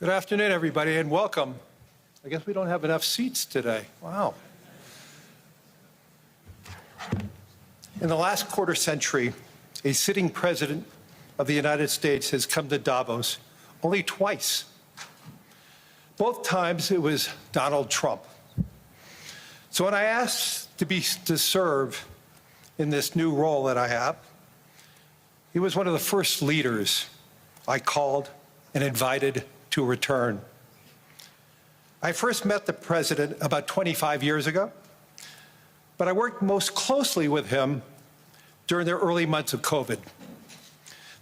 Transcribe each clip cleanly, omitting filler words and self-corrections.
Good afternoon, everybody, and welcome. I guess we don't have enough seats today. Wow. In the last quarter century, a sitting president of the United States has come to Davos only twice. Both times it was Donald Trump. So when I asked to serve in this new role that I have, he was one of the first leaders I called and invited to return. I first met the president about 25 years ago, but I worked most closely with him during the early months of COVID.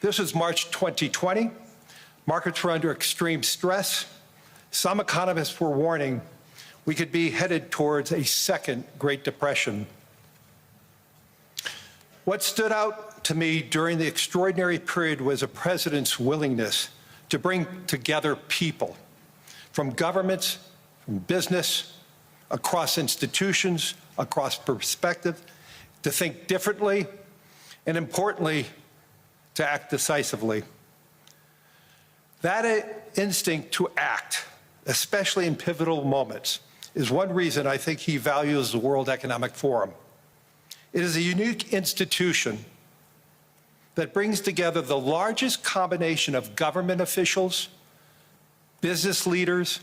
This was March 2020. Markets were under extreme stress. Some economists were warning we could be headed towards a second Great Depression. What stood out to me during the extraordinary period was a president's willingness to bring together people from governments, from business, across institutions, across perspective, to think differently, and importantly, to act decisively. That instinct to act, especially in pivotal moments, is one reason I think he values the World Economic Forum. It is a unique institution that brings together the largest combination of government officials, business leaders,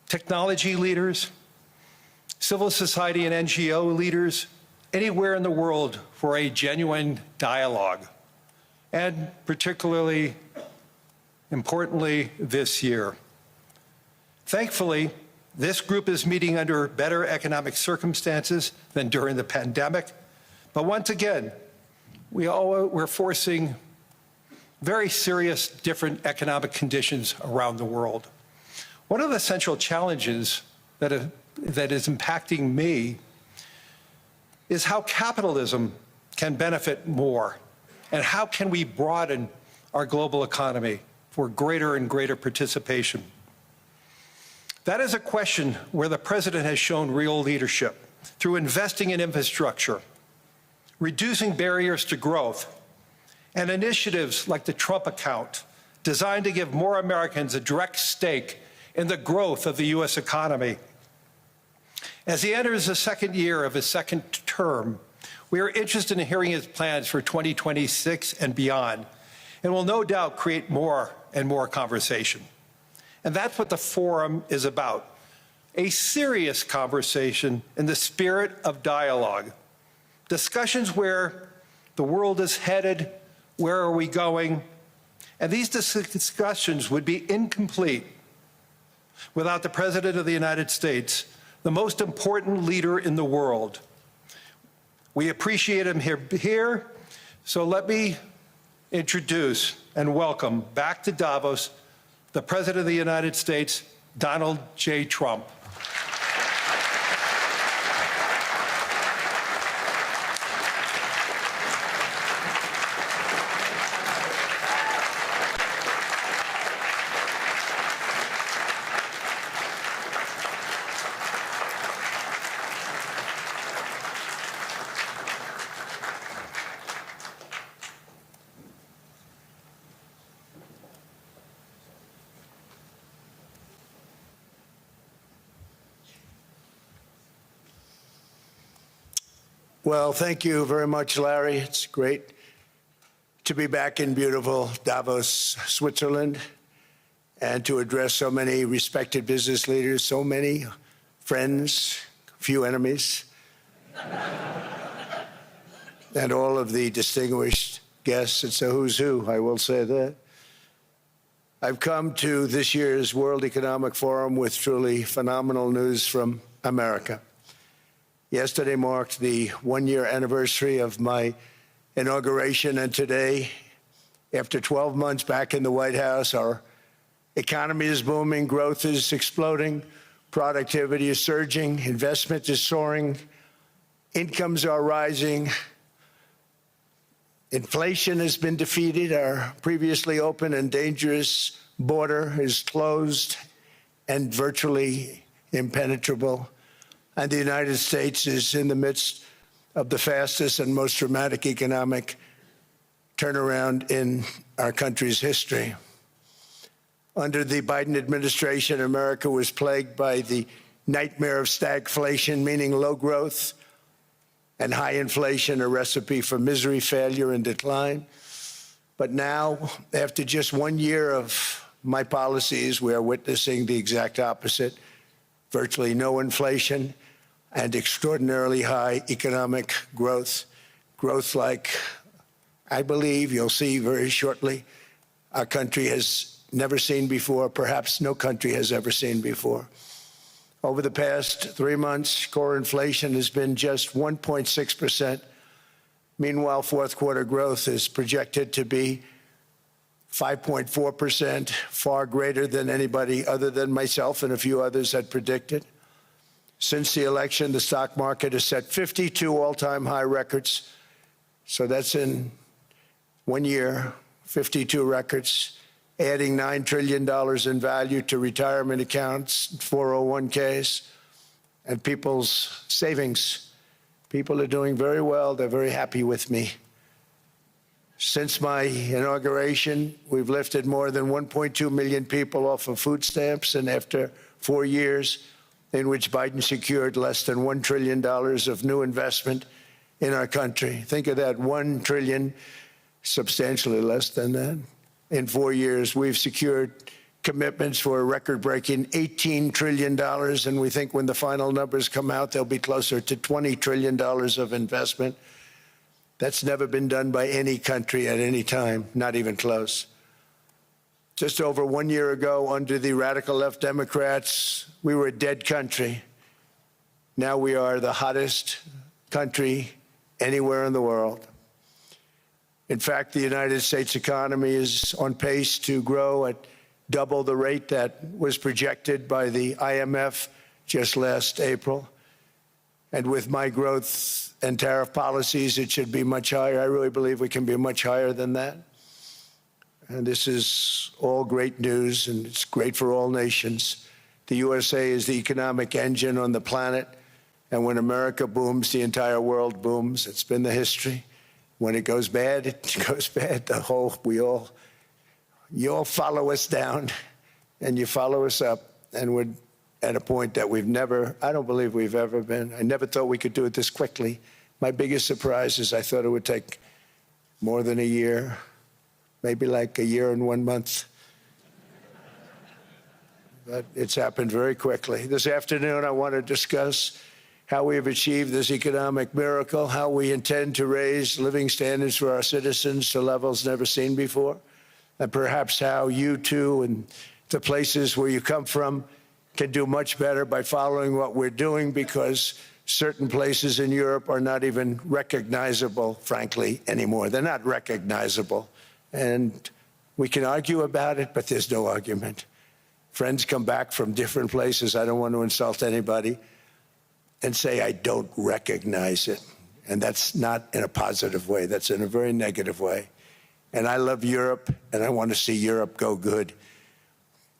technology leaders, civil society and NGO leaders, anywhere in the world for a genuine dialogue, and particularly, importantly, this year. Thankfully, this group is meeting under better economic circumstances than during the pandemic, but once again, we're facing very serious different economic conditions around the world. One of the central challenges that is impacting me is how capitalism can benefit more, and how can we broaden our global economy for greater and greater participation. That is a question where the president has shown real leadership through investing in infrastructure, reducing barriers to growth, and initiatives like the Trump account, designed to give more Americans a direct stake in the growth of the U.S. economy. As he enters the second year of his second term, we are interested in hearing his plans for 2026 and beyond, and will no doubt create more and more conversation. And that's what the forum is about, a serious conversation in the spirit of dialogue. Discussions where the world is headed, where are we going, and these discussions would be incomplete without the President of the United States, the most important leader in the world. We appreciate him here, so let me introduce and welcome back to Davos the President of the United States, Donald J. Trump. Well, thank you very much, Larry. It's great to be back in beautiful Davos, Switzerland, and to address so many respected business leaders, so many friends, few enemies, and all of the distinguished guests. It's a who's who, I will say that. I've come to this year's World Economic Forum with truly phenomenal news from America. Yesterday marked the one-year anniversary of my inauguration, and today, after 12 months back in the White House, our economy is booming, growth is exploding, productivity is surging, investment is soaring, incomes are rising, inflation has been defeated, our previously open and dangerous border is closed and virtually impenetrable. And the United States is in the midst of the fastest and most dramatic economic turnaround in our country's history. Under the Biden administration, America was plagued by the nightmare of stagflation, meaning low growth, and high inflation, a recipe for misery, failure, and decline. But now, after just 1 year of my policies, we are witnessing the exact opposite: virtually no inflation and extraordinarily high economic growth. Growth like I believe you'll see very shortly our country has never seen before, perhaps no country has ever seen before. Over the past 3 months, core inflation has been just 1.6%. Meanwhile, fourth quarter growth is projected to be 5.4%, far greater than anybody other than myself and a few others had predicted. Since the election, the stock market has set 52 all-time high records. So that's in 1 year, 52 records, adding $9 trillion in value to retirement accounts, 401ks, and people's savings. People are doing very well. They're very happy with me. Since my inauguration, we've lifted more than 1.2 million people off of food stamps, and after 4 years in which Biden secured less than $1 trillion of new investment in our country. Think of that, 1 trillion, substantially less than that. In 4 years, we've secured commitments for a record-breaking $18 trillion, and we think when the final numbers come out, they'll be closer to $20 trillion of investment. That's never been done by any country at any time, not even close. Just over 1 year ago, under the radical left Democrats, we were a dead country. Now we are the hottest country anywhere in the world. In fact, the United States economy is on pace to grow at double the rate that was projected by the IMF just last April. And with my growth and tariff policies, it should be much higher. I really believe we can be much higher than that. And this is all great news, and it's great for all nations. The USA is the economic engine on the planet, and when America booms, the entire world booms. It's been the history. When it goes bad, it goes bad. You all follow us down, and you follow us up, and we're at a point that I don't believe we've ever been. I never thought we could do it this quickly. My biggest surprise is I thought it would take more than a year, maybe like a year and 1 month. But it's happened very quickly. This afternoon, I want to discuss how we have achieved this economic miracle, how we intend to raise living standards for our citizens to levels never seen before, and perhaps how you too and the places where you come from can do much better by following what we're doing, because certain places in Europe are not even recognizable, frankly, anymore. They're not recognizable. And we can argue about it, but there's no argument. Friends come back from different places. I don't want to insult anybody and say I don't recognize it. And that's not in a positive way. That's in a very negative way. And I love Europe, and I want to see Europe go good.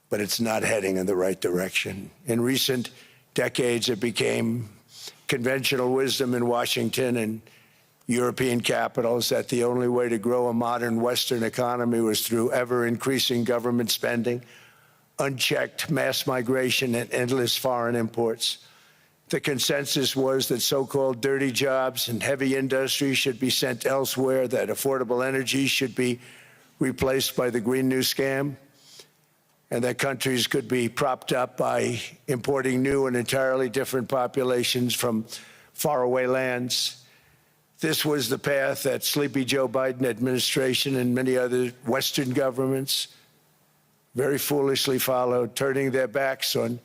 But it's not heading in the right direction. In recent decades, it became conventional wisdom in Washington and European capitals that the only way to grow a modern Western economy was through ever-increasing government spending, unchecked mass migration, and endless foreign imports. The consensus was that so-called dirty jobs and heavy industry should be sent elsewhere, that affordable energy should be replaced by the Green New Scam, and that countries could be propped up by importing new and entirely different populations from faraway lands. This was the path that Sleepy Joe Biden administration and many other Western governments very foolishly followed, turning their backs on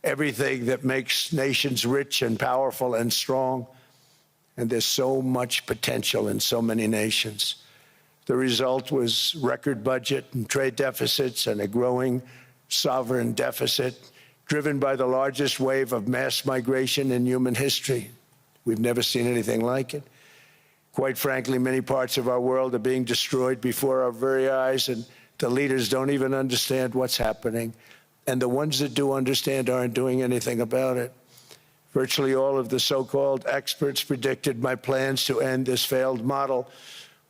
everything that makes nations rich and powerful and strong. And there's so much potential in so many nations. The result was record budget and trade deficits and a growing sovereign deficit driven by the largest wave of mass migration in human history. We've never seen anything like it. Quite frankly, many parts of our world are being destroyed before our very eyes, and the leaders don't even understand what's happening. And the ones that do understand aren't doing anything about it. Virtually all of the so-called experts predicted my plans to end this failed model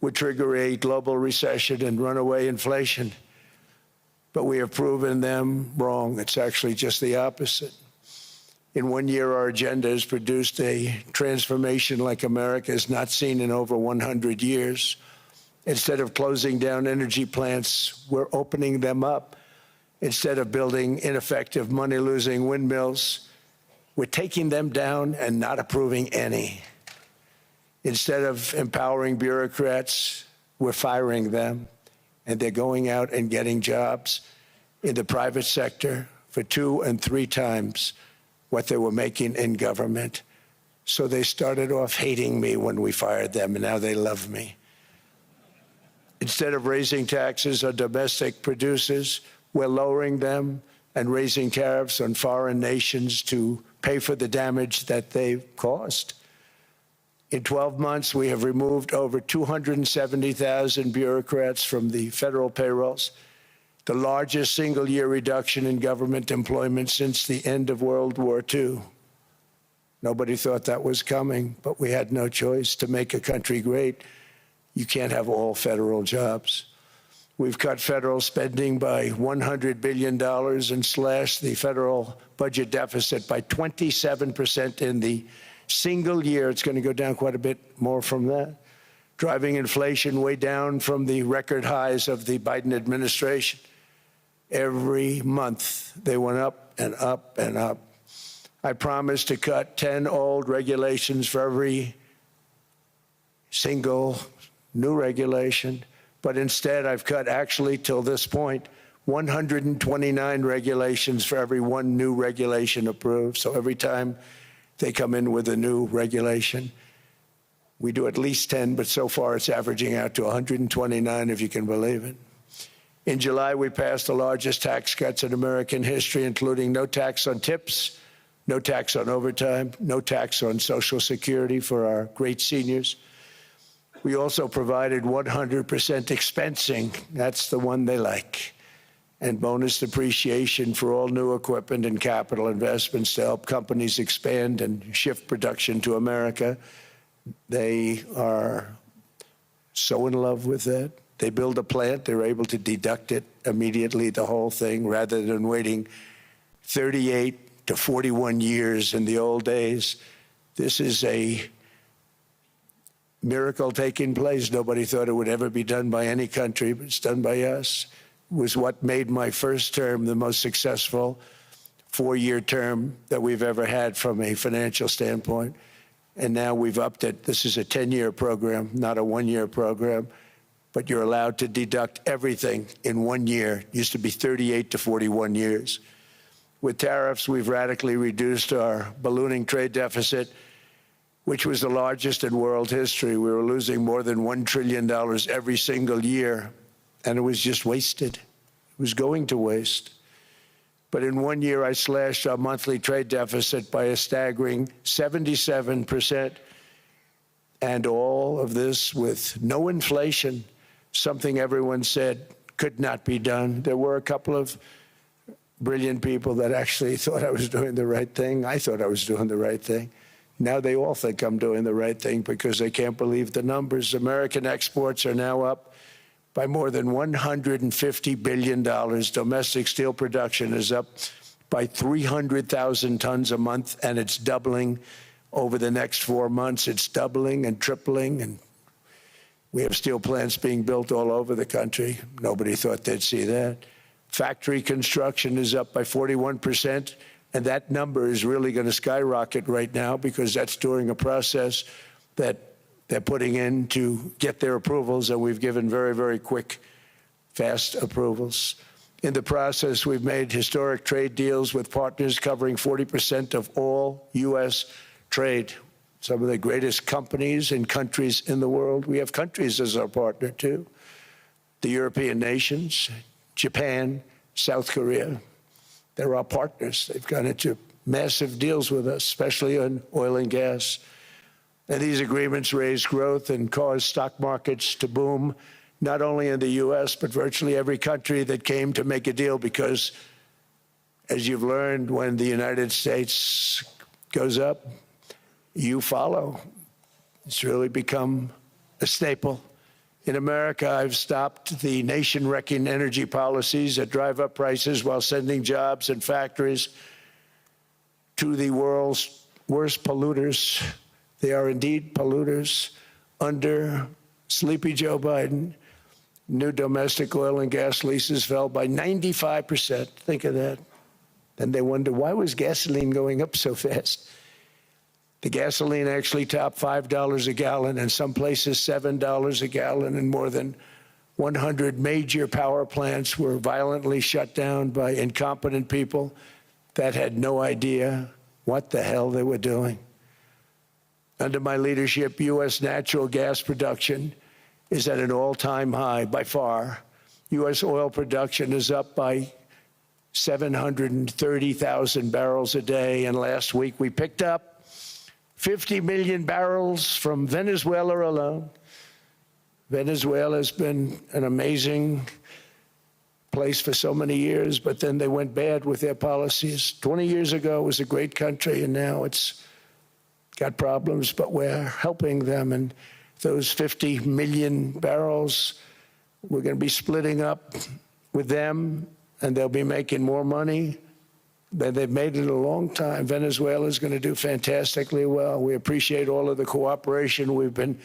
would trigger a global recession and runaway inflation. but we have proven them wrong. It's actually just the opposite. In 1 year, our agenda has produced a transformation like America has not seen in over 100 years. Instead of closing down energy plants, we're opening them up. Instead of building ineffective, money-losing windmills, we're taking them down and not approving any. Instead of empowering bureaucrats, we're firing them, and they're going out and getting jobs in the private sector for 2 and 3 times what they were making in government. So they started off hating me when we fired them, and now they love me. Instead of raising taxes on domestic producers, we're lowering them and raising tariffs on foreign nations to pay for the damage that they've caused. In 12 months, we have removed over 270,000 bureaucrats from the federal payrolls, the largest single-year reduction in government employment since the end of World War II. Nobody thought that was coming, but we had no choice. To make a country great, you can't have all federal jobs. We've cut federal spending by $100 billion and slashed the federal budget deficit by 27% in the single year. It's going to go down quite a bit more from that, driving inflation way down from the record highs of the Biden administration. Every month, they went up and up and up. I promised to cut 10 old regulations for every single new regulation, but instead I've cut, actually till this point, 129 regulations for every 1 new regulation approved. So every time they come in with a new regulation, we do at least 10, but so far it's averaging out to 129, if you can believe it. In July, we passed the largest tax cuts in American history, including no tax on tips, no tax on overtime, no tax on Social Security for our great seniors. We also provided 100% expensing, that's the one they like, and bonus depreciation for all new equipment and capital investments to help companies expand and shift production to America. They are so in love with that. They build a plant, they're able to deduct it immediately, the whole thing, rather than waiting 38 to 41 years in the old days. This is a miracle taking place. Nobody thought it would ever be done by any country, but it's done by us. It was what made my first term the most successful 4-year term that we've ever had from a financial standpoint. And now we've upped it. This is a 10-year program, not a 1-year program. But you're allowed to deduct everything in 1 year. It used to be 38 to 41 years. With tariffs, we've radically reduced our ballooning trade deficit, which was the largest in world history. We were losing more than $1 trillion every single year, and it was just wasted. It was going to waste. But in 1 year, I slashed our monthly trade deficit by a staggering 77%, and all of this with no inflation, something everyone said could not be done. There were a couple of brilliant people that actually thought I was doing the right thing. I thought I was doing the right thing. Now they all think I'm doing the right thing because they can't believe the numbers. American exports are now up by more than $150 billion. Domestic steel production is up by 300,000 tons a month, and it's doubling over the next 4 months. It's doubling and tripling, and we have steel plants being built all over the country. Nobody thought they'd see that. Factory construction is up by 41%, and that number is really going to skyrocket right now because that's during a process that they're putting in to get their approvals, and we've given very, very quick, fast approvals. In the process, we've made historic trade deals with partners covering 40% of all U.S. trade. Some of the greatest companies and countries in the world. We have countries as our partner, too. The European nations, Japan, South Korea. They're our partners. They've gone into massive deals with us, especially on oil and gas. And these agreements raise growth and cause stock markets to boom, not only in the U.S., but virtually every country that came to make a deal, because, as you've learned, when the United States goes up, you follow. It's really become a staple In America, I've stopped the nation-wrecking energy policies that drive up prices while sending jobs and factories to the world's worst polluters. They are indeed polluters. Under sleepy Joe Biden, new domestic oil and gas leases fell by 95%. Think of that. Then they wonder, why was gasoline going up so fast? The gasoline actually topped $5 a gallon, and some places $7 a gallon, and more than 100 major power plants were violently shut down by incompetent people that had no idea what the hell they were doing. Under my leadership, U.S. natural gas production is at an all-time high by far. U.S. oil production is up by 730,000 barrels a day, and last week we picked up 50 million barrels from Venezuela alone. Venezuela has been an amazing place for so many years, but then they went bad with their policies. 20 years ago, it was a great country, and now it's got problems, but we're helping them. And those 50 million barrels, we're going to be splitting up with them, and they'll be making more money than they've made in a long time. Venezuela is going to do fantastically well. We appreciate all of the cooperation we've been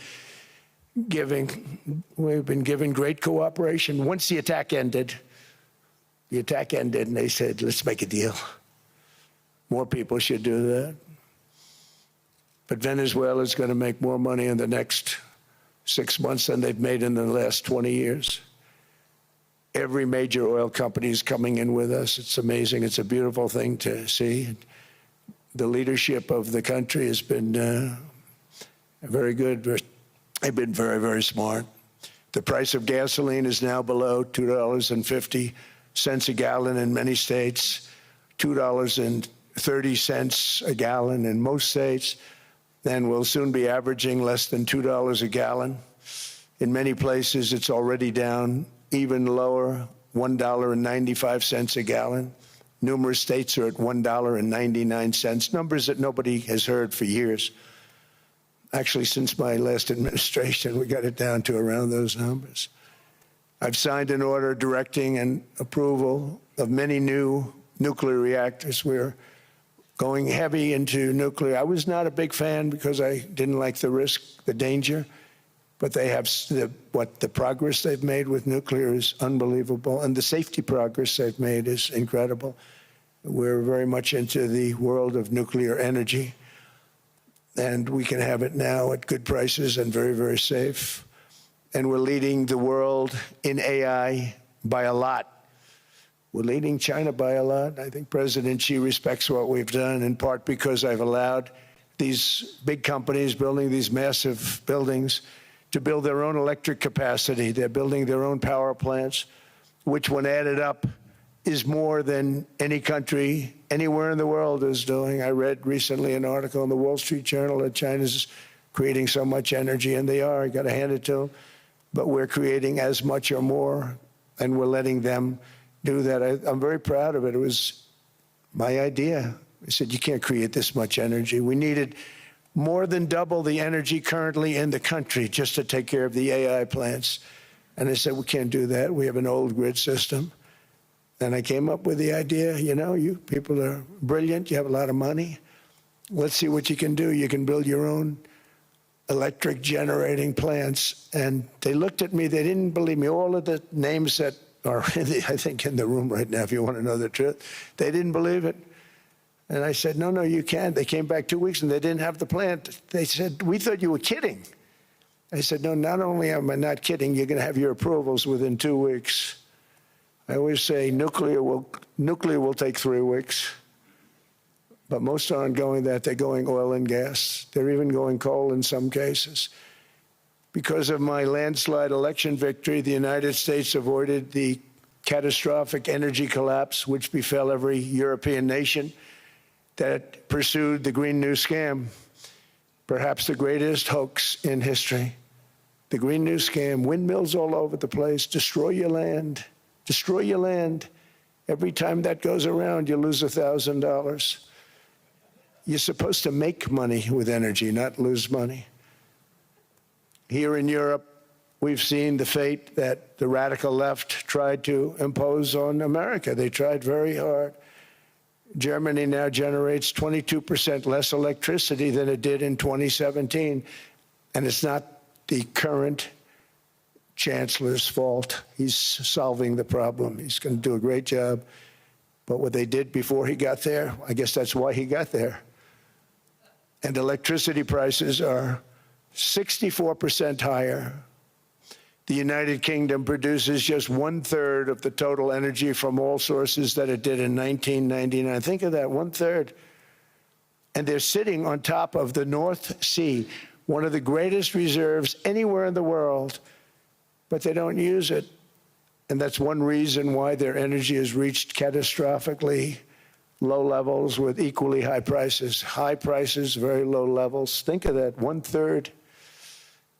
giving. We've been giving great cooperation. Once the attack ended, and they said, let's make a deal. More people should do that. But Venezuela is going to make more money in the next 6 months than they've made in the last 20 years. Every major oil company is coming in with us. It's amazing. It's a beautiful thing to see. The leadership of the country has been very good. They've been very, very smart. The price of gasoline is now below $2.50 a gallon in many states, $2.30 a gallon in most states, and will soon be averaging less than $2 a gallon. In many places, it's already down even lower, $1.95 a gallon. Numerous states are at $1.99, numbers that nobody has heard for years. Actually, since my last administration, we got it down to around those numbers. I've signed an order directing and approval of many new nuclear reactors. We're going heavy into nuclear. I was not a big fan because I didn't like the risk, the danger. But they have the progress they've made with nuclear is unbelievable, and the safety progress they've made is incredible. We're very much into the world of nuclear energy, and we can have it now at good prices and very, very safe. And we're leading the world in AI by a lot. We're leading China by a lot. I think President Xi respects what we've done, in part because I've allowed these big companies building these massive buildings to build their own electric capacity. They're building their own power plants, which when added up is more than any country anywhere in the world is doing. I read recently an article in the Wall Street Journal that China's creating so much energy, and they are. I got to hand it to them. But we're creating as much or more, and we're letting them do that. I'm very proud of it. It was my idea. I said, you can't create this much energy. We needed more than double the energy currently in the country just to take care of the AI plants. And I said, we can't do that. We have an old grid system. And I came up with the idea, you know, you people are brilliant. You have a lot of money. Let's see what you can do. You can build your own electric generating plants. And they looked at me. They didn't believe me. All of the names that are, I think, in the room right now, if you want to know the truth, they didn't believe it. And I said, no, you can't. They came back 2 weeks and they didn't have the plant. They said, we thought you were kidding. I said, no, not only am I not kidding, you're going to have your approvals within 2 weeks. I always say nuclear will take 3 weeks. But most aren't going that. They're going oil and gas. They're even going coal in some cases. Because of my landslide election victory, the United States avoided the catastrophic energy collapse which befell every European nation that pursued the Green New Scam, perhaps the greatest hoax in history. The Green New Scam, windmills all over the place, destroy your land, destroy your land. Every time that goes around, you lose $1,000. You're supposed to make money with energy, not lose money. Here in Europe, we've seen the fate that the radical left tried to impose on America. They tried very hard. Germany now generates 22% less electricity than it did in 2017. And it's not the current chancellor's fault. He's solving the problem. He's going to do a great job. But what they did before he got there, I guess that's why he got there. And electricity prices are 64% higher. The United Kingdom produces just 1/3 of the total energy from all sources that it did in 1999. Think of that, 1/3. And they're sitting on top of the North Sea, one of the greatest reserves anywhere in the world, but they don't use it. And that's one reason why their energy has reached catastrophically low levels with equally high prices. High prices, very low levels. Think of that, 1/3.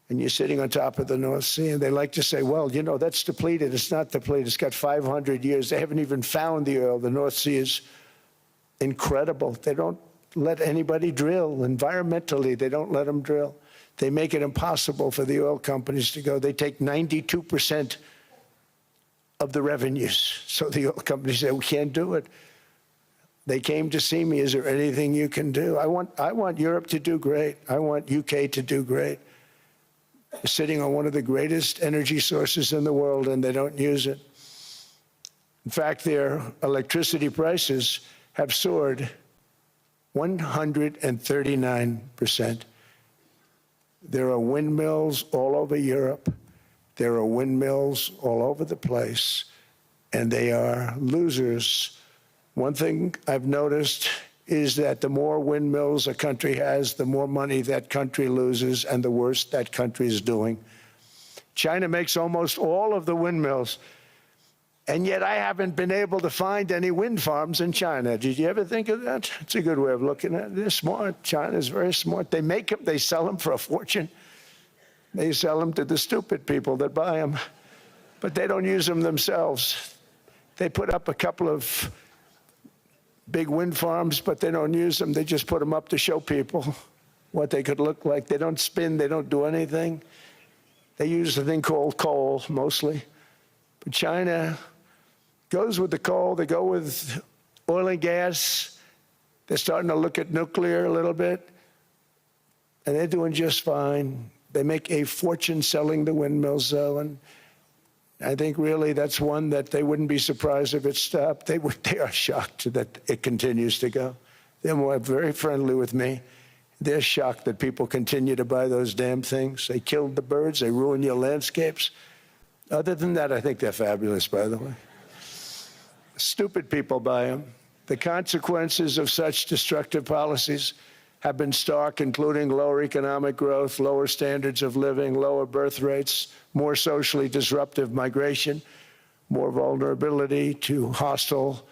And you're sitting on top of the North Sea, and they like to say, well, you know, that's depleted. It's not depleted. It's got 500 years. They haven't even found the oil. The North Sea is incredible. They don't let anybody drill. Environmentally, they don't let them drill. They make it impossible for the oil companies to go. They take 92% of the revenues. So the oil companies say, we can't do it. They came to see me. Is there anything you can do? I want Europe to do great. I want UK to do great. They're sitting on one of the greatest energy sources in the world, and they don't use it. In fact, their electricity prices have soared 139%. There are windmills all over Europe. There are windmills all over the place, and they are losers. One thing I've noticed is that the more windmills a country has, the more money that country loses and the worse that country is doing. China makes almost all of the windmills, and yet I haven't been able to find any wind farms in China. Did you ever think of that? It's a good way of looking at it. They're smart. China's very smart. They make them, they sell them for a fortune. They sell them to the stupid people that buy them, but they don't use them themselves. They put up a couple of big wind farms, but they don't use them. They just put them up to show people what they could look like. They don't spin. They don't do anything. They use a thing called coal, mostly. But China goes with the coal. They go with oil and gas. They're starting to look at nuclear a little bit, and they're doing just fine. They make a fortune selling the windmills, though, and I think really that's one that they wouldn't be surprised if it stopped. They are shocked that it continues to go. They're very friendly with me. They're shocked that people continue to buy those damn things. They killed the birds. They ruin your landscapes. Other than that, I think they're fabulous, by the way. Stupid people buy them. The consequences of such destructive policies have been stark, including lower economic growth, lower standards of living, lower birth rates, more socially disruptive migration, more vulnerability to hostile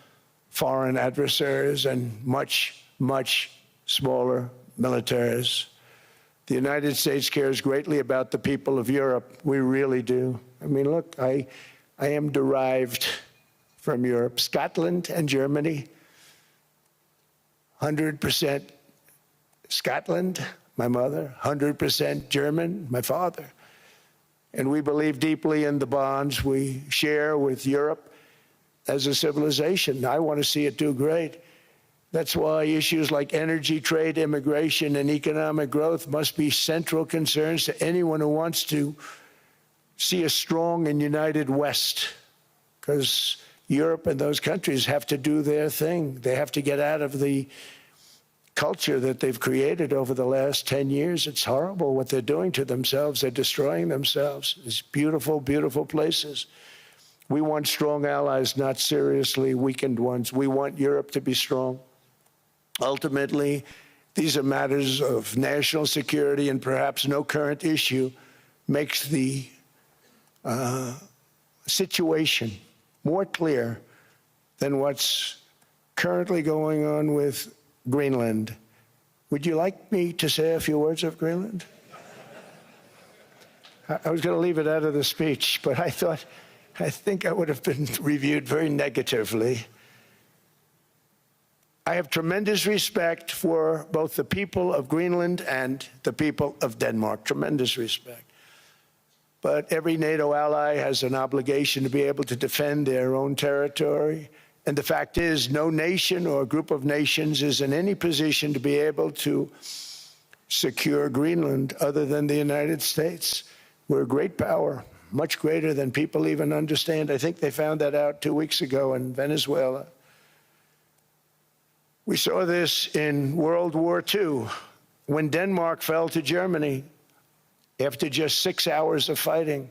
foreign adversaries, and much, much smaller militaries. The United States cares greatly about the people of Europe. We really do. I mean, look, I am derived from Europe. Scotland and Germany, 100% Scotland, my mother, 100% German, my father. And we believe deeply in the bonds we share with Europe as a civilization. I want to see it do great. That's why issues like energy, trade, immigration, and economic growth must be central concerns to anyone who wants to see a strong and united West, because Europe and those countries have to do their thing. They have to get out of the culture that they've created over the last 10 years. It's horrible what they're doing to themselves. They're destroying themselves. These beautiful, beautiful places. We want strong allies, not seriously weakened ones. We want Europe to be strong. Ultimately, these are matters of national security, and perhaps no current issue makes the situation more clear than what's currently going on with Greenland. Would you like me to say a few words of Greenland? I was going to leave it out of the speech, but I think I would have been reviewed very negatively. I have tremendous respect for both the people of Greenland and the people of Denmark, tremendous respect. but every NATO ally has an obligation to be able to defend their own territory. And the fact is, no nation or group of nations is in any position to be able to secure Greenland other than the United States. We're a great power, much greater than people even understand. I think they found that out 2 weeks ago in Venezuela. We saw this in World War II, when Denmark fell to Germany after just 6 hours of fighting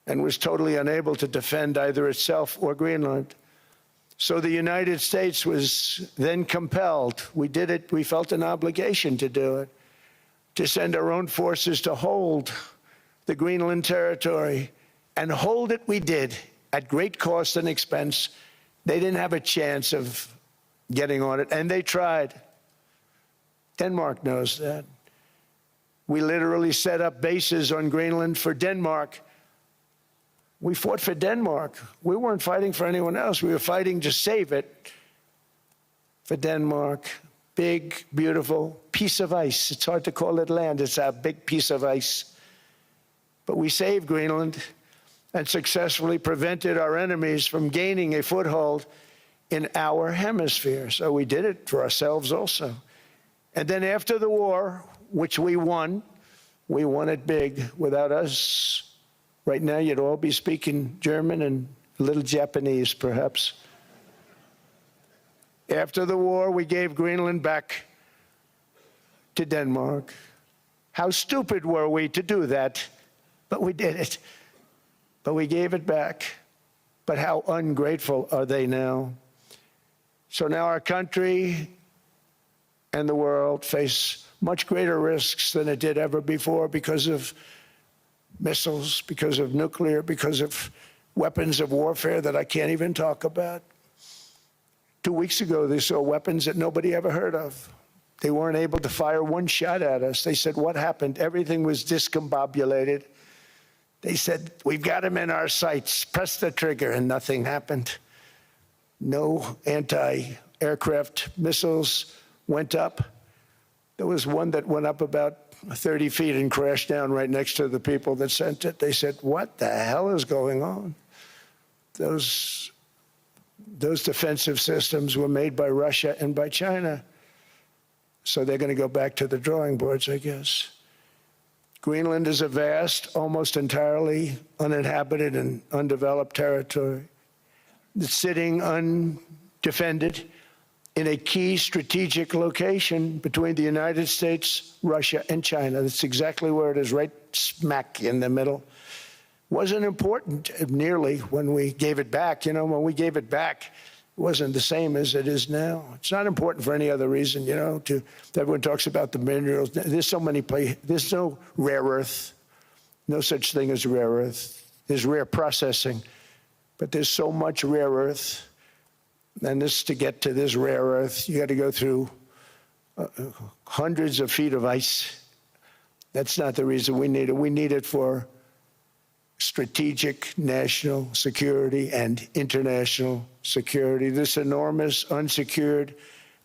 and was totally unable to defend either itself or Greenland. So the United States was then compelled, we did it, we felt an obligation to do it, to send our own forces to hold the Greenland territory, and hold it we did at great cost and expense. They didn't have a chance of getting on it, and they tried. Denmark knows that. We literally set up bases on Greenland for Denmark. We fought for Denmark. We weren't fighting for anyone else. We were fighting to save it for Denmark. Big, beautiful piece of ice. It's hard to call it land. It's a big piece of ice. But we saved Greenland and successfully prevented our enemies from gaining a foothold in our hemisphere. So we did it for ourselves also. And then after the war, which we won it big. Without us, right now you'd all be speaking German and a little Japanese, perhaps. After the war, we gave Greenland back to Denmark. How stupid were we to do that? But we did it. But we gave it back. But how ungrateful are they now? So now our country and the world face much greater risks than it did ever before because of missiles, because of nuclear, because of weapons of warfare that I can't even talk about. 2 weeks ago, they saw weapons that nobody ever heard of. They weren't able to fire one shot at us. They said, what happened? Everything was discombobulated. They said, we've got them in our sights. Press the trigger, and nothing happened. No anti-aircraft missiles went up. There was one that went up about 30 feet and crashed down right next to the people that sent it. They said, what the hell is going on? Those defensive systems were made by Russia and by China. So they're going to go back to the drawing boards, I guess. Greenland is a vast, almost entirely uninhabited and undeveloped territory that's sitting undefended in a key strategic location between the United States, Russia, and China. That's exactly where it is, right smack in the middle. Wasn't important nearly when we gave it back. You know, when we gave it back, it wasn't the same as it is now. It's not important for any other reason, you know, everyone talks about the minerals. There's so many places. There's no rare earth, no such thing as rare earth. There's rare processing, but there's so much rare earth. And to get to this rare earth, you got to go through hundreds of feet of ice. That's not the reason we need it. We need it for strategic national security and international security. This enormous unsecured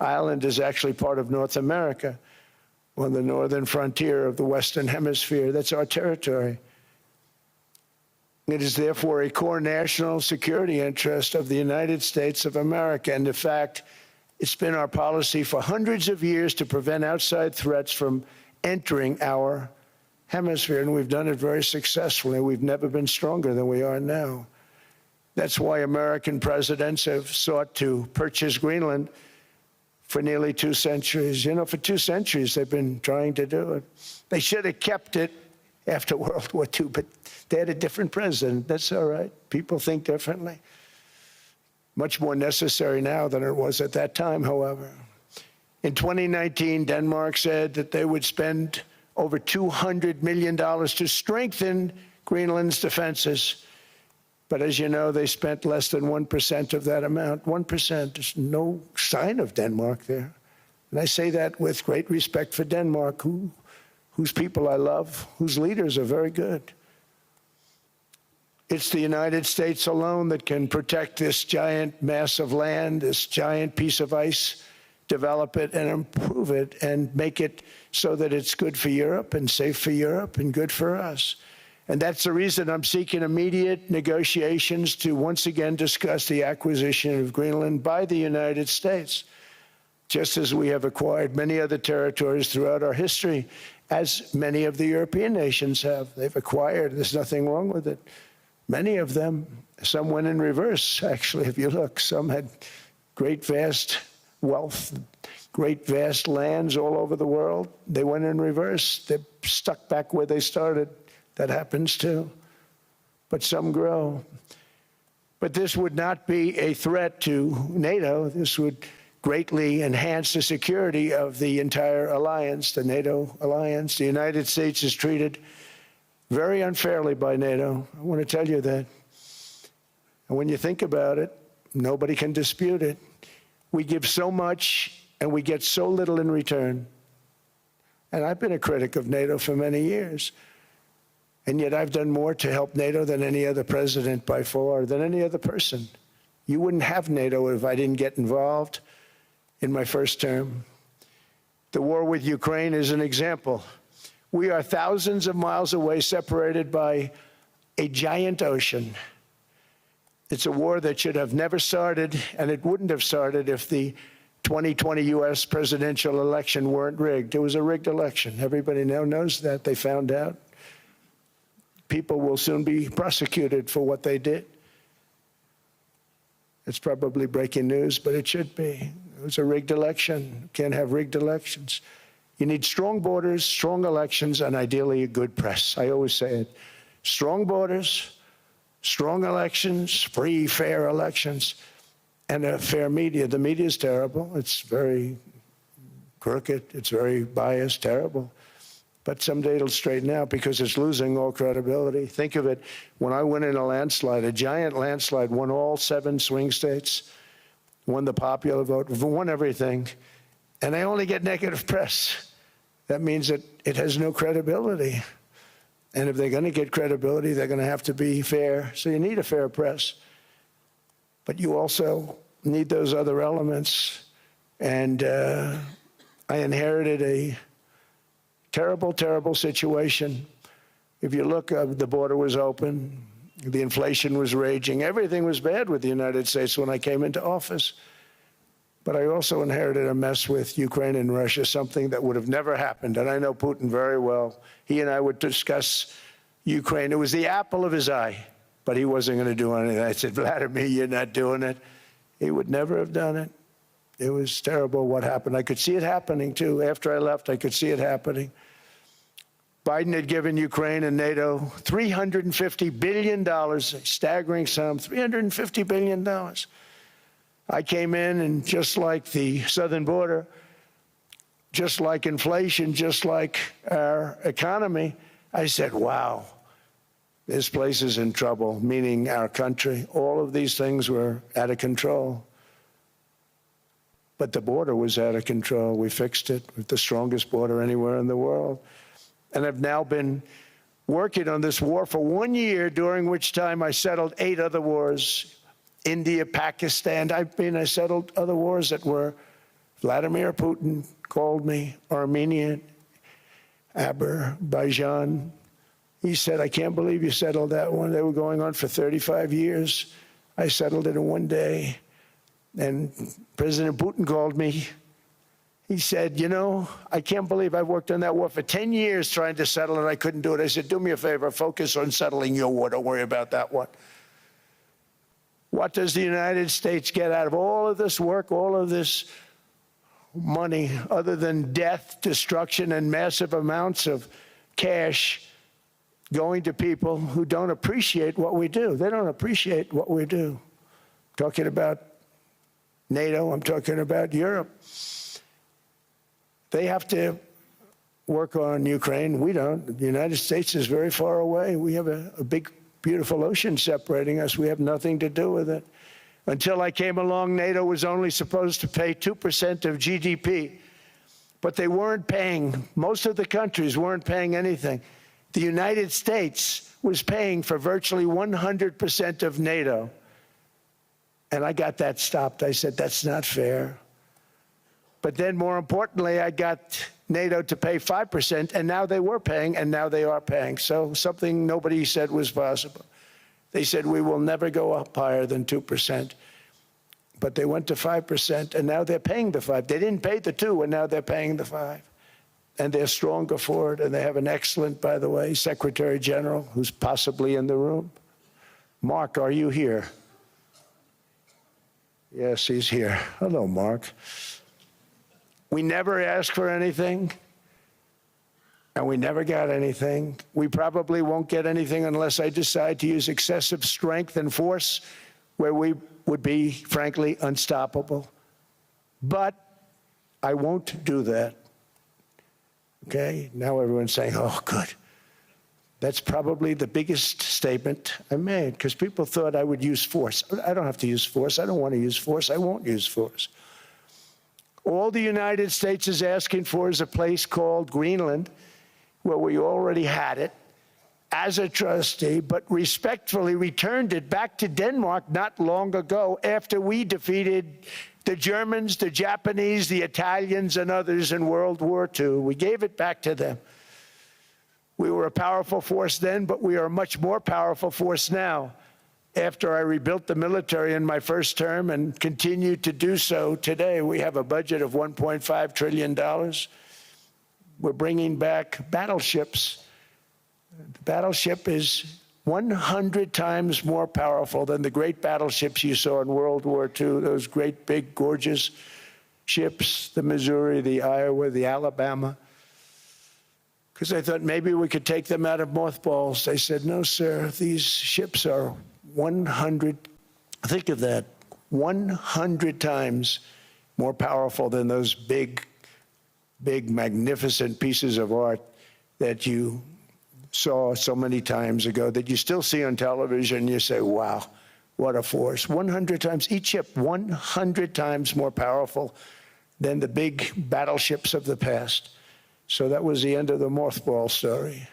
island is actually part of North America, on the northern frontier of the Western Hemisphere. That's our territory. It is therefore a core national security interest of the United States of America. And in fact, it's been our policy for hundreds of years to prevent outside threats from entering our hemisphere, and we've done it very successfully. We've never been stronger than we are now. That's why American presidents have sought to purchase Greenland for nearly 2 centuries. You know, for 2 centuries they've been trying to do it. They should have kept it after World War II, but they had a different president. That's all right. People think differently. Much more necessary now than it was at that time, however. In 2019, Denmark said that they would spend over $200 million to strengthen Greenland's defenses. But as you know, they spent less than 1% of that amount. 1%. There's no sign of Denmark there. And I say that with great respect for Denmark, whose people I love, whose leaders are very good. It's the United States alone that can protect this giant mass of land, this giant piece of ice, develop it and improve it and make it so that it's good for Europe and safe for Europe and good for us. And that's the reason I'm seeking immediate negotiations to once again discuss the acquisition of Greenland by the United States, just as we have acquired many other territories throughout our history, as many of the European nations have. They've acquired, there's nothing wrong with it. Many of them, some went in reverse, actually, if you look. Some had great, vast wealth, great, vast lands all over the world. They went in reverse. They're stuck back where they started. That happens too. But some grow. But this would not be a threat to NATO. This would greatly enhance the security of the entire alliance, the NATO alliance. The United States is treated very unfairly by NATO. I want to tell you that. And when you think about it, nobody can dispute it. We give so much and we get so little in return. And I've been a critic of NATO for many years. And yet I've done more to help NATO than any other president by far, than any other person. You wouldn't have NATO if I didn't get involved in my first term. The war with Ukraine is an example. We are thousands of miles away, separated by a giant ocean. It's a war that should have never started, and it wouldn't have started if the 2020 U.S. presidential election weren't rigged. It was a rigged election. Everybody now knows that. They found out. People will soon be prosecuted for what they did. It's probably breaking news, but it should be. It was a rigged election. You can't have rigged elections. You need strong borders, strong elections, and ideally a good press. I always say it. Strong borders, strong elections, free, fair elections, and a fair media. The media is terrible. It's very crooked. It's very biased, terrible. But someday it'll straighten out because it's losing all credibility. Think of it, when I went in a landslide, a giant landslide, won all 7 swing states, won the popular vote, won everything, and they only get negative press. That means that it has no credibility. And if they're going to get credibility, they're going to have to be fair. So you need a fair press. But you also need those other elements. And I inherited a terrible, terrible situation. If you look, the border was open, the inflation was raging, everything was bad with the United States when I came into office. But I also inherited a mess with Ukraine and Russia, something that would have never happened. And I know Putin very well. He and I would discuss Ukraine. It was the apple of his eye, but he wasn't going to do anything. I said, Vladimir, you're not doing it. He would never have done it. It was terrible what happened. I could see it happening, too. After I left, I could see it happening. Biden had given Ukraine and NATO $350 billion, a staggering sum, $350 billion. I came in, and just like the southern border, just like inflation, just like our economy, I said, wow, this place is in trouble, meaning our country. All of these things were out of control. But the border was out of control. We fixed it with the strongest border anywhere in the world. And I've now been working on this war for 1 year, during which time I settled 8 other wars. India, Pakistan. I settled other wars that were Vladimir Putin called me, Armenia, Azerbaijan. He said, I can't believe you settled that one. They were going on for 35 years. I settled it in 1 day. And President Putin called me. He said, you know, I can't believe I've worked on that war for 10 years trying to settle it. I couldn't do it. I said, do me a favor, focus on settling your war. Don't worry about that one. What does the United States get out of all of this work, all of this money, other than death, destruction, and massive amounts of cash going to people who don't appreciate what we do? They don't appreciate what we do. I'm talking about NATO, I'm talking about Europe. They have to work on Ukraine. We don't. The United States is very far away. We have a big, beautiful ocean separating us. We have nothing to do with it. Until I came along, NATO was only supposed to pay 2% of GDP. But they weren't paying, most of the countries weren't paying anything. The United States was paying for virtually 100% of NATO. And I got that stopped. I said, that's not fair. But then, more importantly, I got NATO to pay 5%, and now they were paying, and now they are paying. So something nobody said was possible. They said we will never go up higher than 2%. But they went to 5%, and now they're paying the 5. They didn't pay the 2, and now they're paying the 5. And they're stronger for it, and they have an excellent, by the way, Secretary General who's possibly in the room. Mark, are you here? Yes, he's here. Hello, Mark. We never asked for anything, and we never got anything. We probably won't get anything unless I decide to use excessive strength and force where we would be, frankly, unstoppable. But I won't do that. Okay? Now everyone's saying, oh, good. That's probably the biggest statement I made, because people thought I would use force. I don't have to use force. I don't want to use force. I won't use force. All the United States is asking for is a place called Greenland, where we already had it as a trustee, but respectfully returned it back to Denmark not long ago after we defeated the Germans, the Japanese, the Italians, and others in World War II. We gave it back to them. We were a powerful force then, but we are a much more powerful force now after I rebuilt the military in my first term and continue to do so today. We have a budget of $1.5 trillion. We're bringing back battleships. The battleship is 100 times more powerful than the great battleships you saw in World War II, those great, big, gorgeous ships, the Missouri, the Iowa, the Alabama. Because I thought maybe we could take them out of mothballs. They said, no, sir, these ships are 100, think of that, 100 times more powerful than those big, magnificent pieces of art that you saw so many times ago, that you still see on television. You say, wow, what a force. 100 times, each ship 100 times more powerful than the big battleships of the past. So that was the end of the mothball story.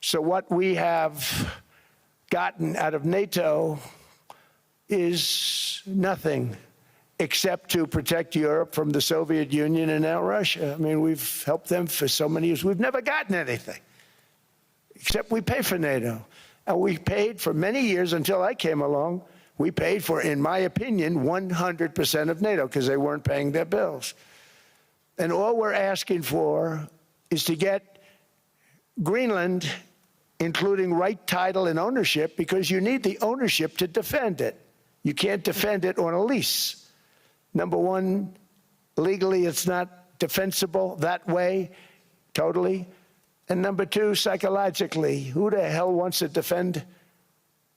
So what we have gotten out of NATO is nothing except to protect Europe from the Soviet Union and now Russia. I mean, we've helped them for so many years. We've never gotten anything, except we pay for NATO. And we paid for many years until I came along. We paid for, in my opinion, 100% of NATO because they weren't paying their bills. And all we're asking for is to get Greenland, including right title and ownership, because you need the ownership to defend it. You can't defend it on a lease. Number one, legally it's not defensible that way, totally. And number two, psychologically, who the hell wants to defend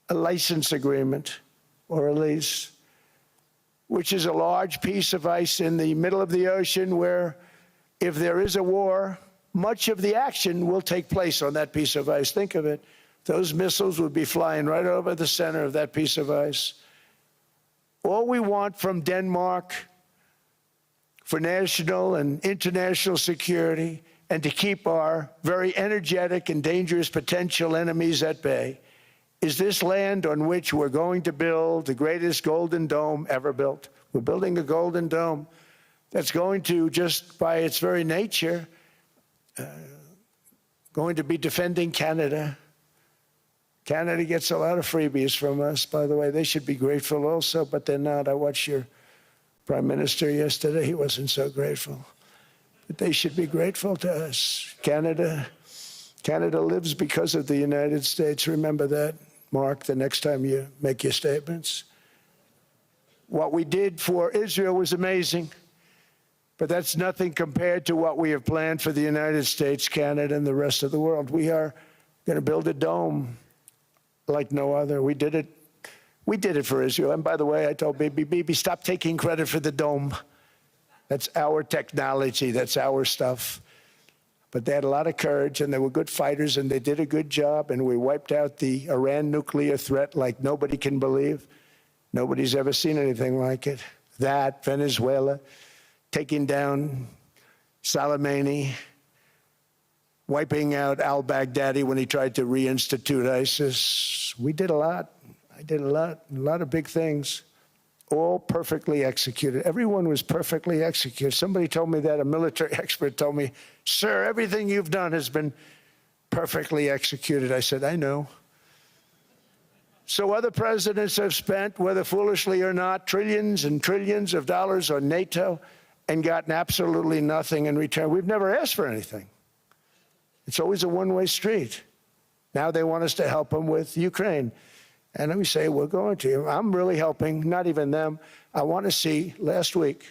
a license agreement or a lease, which is a large piece of ice in the middle of the ocean where if there is a war, much of the action will take place on that piece of ice. Think of it. Those missiles would be flying right over the center of that piece of ice. All we want from Denmark for national and international security and to keep our very energetic and dangerous potential enemies at bay is this land on which we're going to build the greatest golden dome ever built. We're building a golden dome that's going to, just by its very nature, going to be defending Canada. Canada gets a lot of freebies from us, by the way. They should be grateful also, but they're not. I watched your prime minister yesterday. He wasn't so grateful. But they should be grateful to us. Canada lives because of the United States. Remember that, Mark, the next time you make your statements. What we did for Israel was amazing, but that's nothing compared to what we have planned for the United States, Canada, and the rest of the world. We are going to build a dome like no other. We did it for Israel. And by the way, I told Bibi, stop taking credit for the dome. That's our technology. That's our stuff. But they had a lot of courage, and they were good fighters, and they did a good job, and we wiped out the Iran nuclear threat like nobody can believe. Nobody's ever seen anything like it. That, Venezuela, taking down Soleimani, wiping out al-Baghdadi when he tried to reinstitute ISIS. We did a lot. I did a lot of big things. all perfectly executed. Everyone was perfectly executed. Somebody told me that, a military expert told me, "Sir, everything you've done has been perfectly executed." I said, "I know." So other presidents have spent, whether foolishly or not, trillions and trillions of dollars on NATO and gotten absolutely nothing in return. We've never asked for anything. It's always a one-way street. Now they want us to help them with Ukraine. And we say, we're going to. I'm really helping, not even them. I want to see, last week,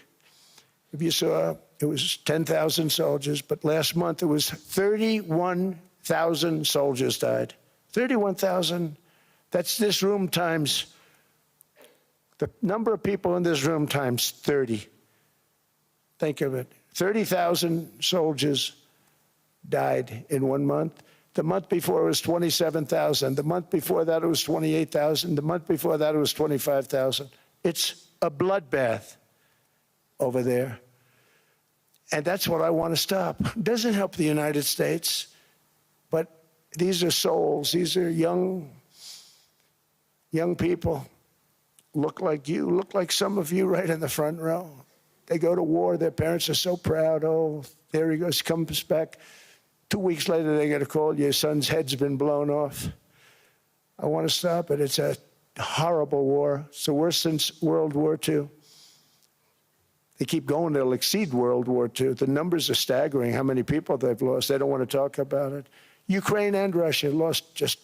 if you saw, it was 10,000 soldiers, but last month it was 31,000 soldiers died. 31,000. That's this room times, the number of people in this room times 30. Think of it. 30,000 soldiers died in 1 month. The month before it was 27,000. The month before that it was 28,000. The month before that it was 25,000. It's a bloodbath over there. And that's what I want to stop. It doesn't help the United States, but these are souls. These are young people, look like you, look like some of you right in the front row. They go to war, their parents are so proud. Oh, there he goes, comes back. 2 weeks later, they get a call, your son's head's been blown off. I want to stop it. It's a horrible war. It's the worst since World War II. They keep going, they'll exceed World War II. The numbers are staggering, how many people they've lost. They don't want to talk about it. Ukraine and Russia lost just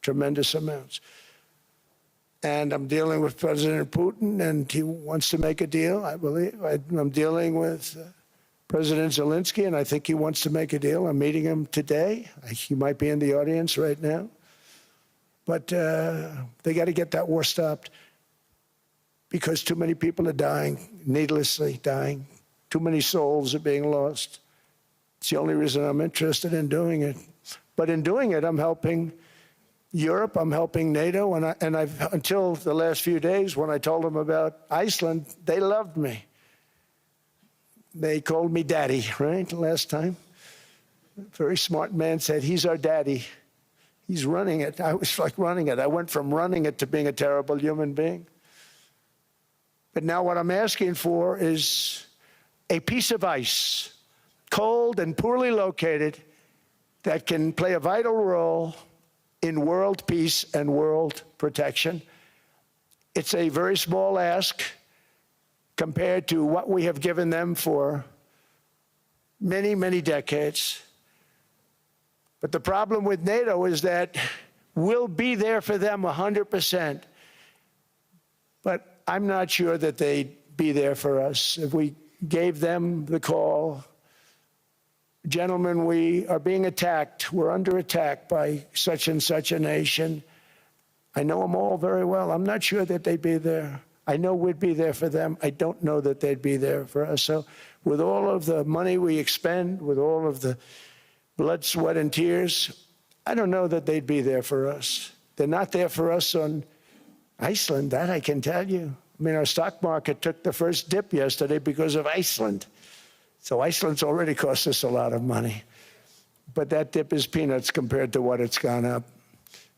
tremendous amounts. And I'm dealing with President Putin, and he wants to make a deal, I believe. I'm dealing with President Zelensky, and I think he wants to make a deal. I'm meeting him today. He might be in the audience right now. But they got to get that war stopped because too many people are dying, needlessly dying. Too many souls are being lost. It's the only reason I'm interested in doing it. But in doing it, I'm helping Europe, I'm helping NATO, and I've until the last few days when I told them about Iceland, they loved me. They called me daddy, right, last time. A very smart man said, he's our daddy. He's running it. I was like running it. I went from running it to being a terrible human being. But now what I'm asking for is a piece of ice, cold and poorly located, that can play a vital role in world peace and world protection. It's a very small ask compared to what we have given them for many, many decades. But the problem with NATO is that we'll be there for them 100%. But I'm not sure that they'd be there for us if we gave them the call. Gentlemen, we are being attacked. We're under attack by such and such a nation. I know them all very well. I'm not sure that they'd be there. I know we'd be there for them. I don't know that they'd be there for us. So with all of the money we expend, with all of the blood, sweat, and tears, I don't know that they'd be there for us. They're not there for us on Iceland, that I can tell you. I mean, our stock market took the first dip yesterday because of Iceland. So Iceland's already cost us a lot of money. But that dip is peanuts compared to what it's gone up.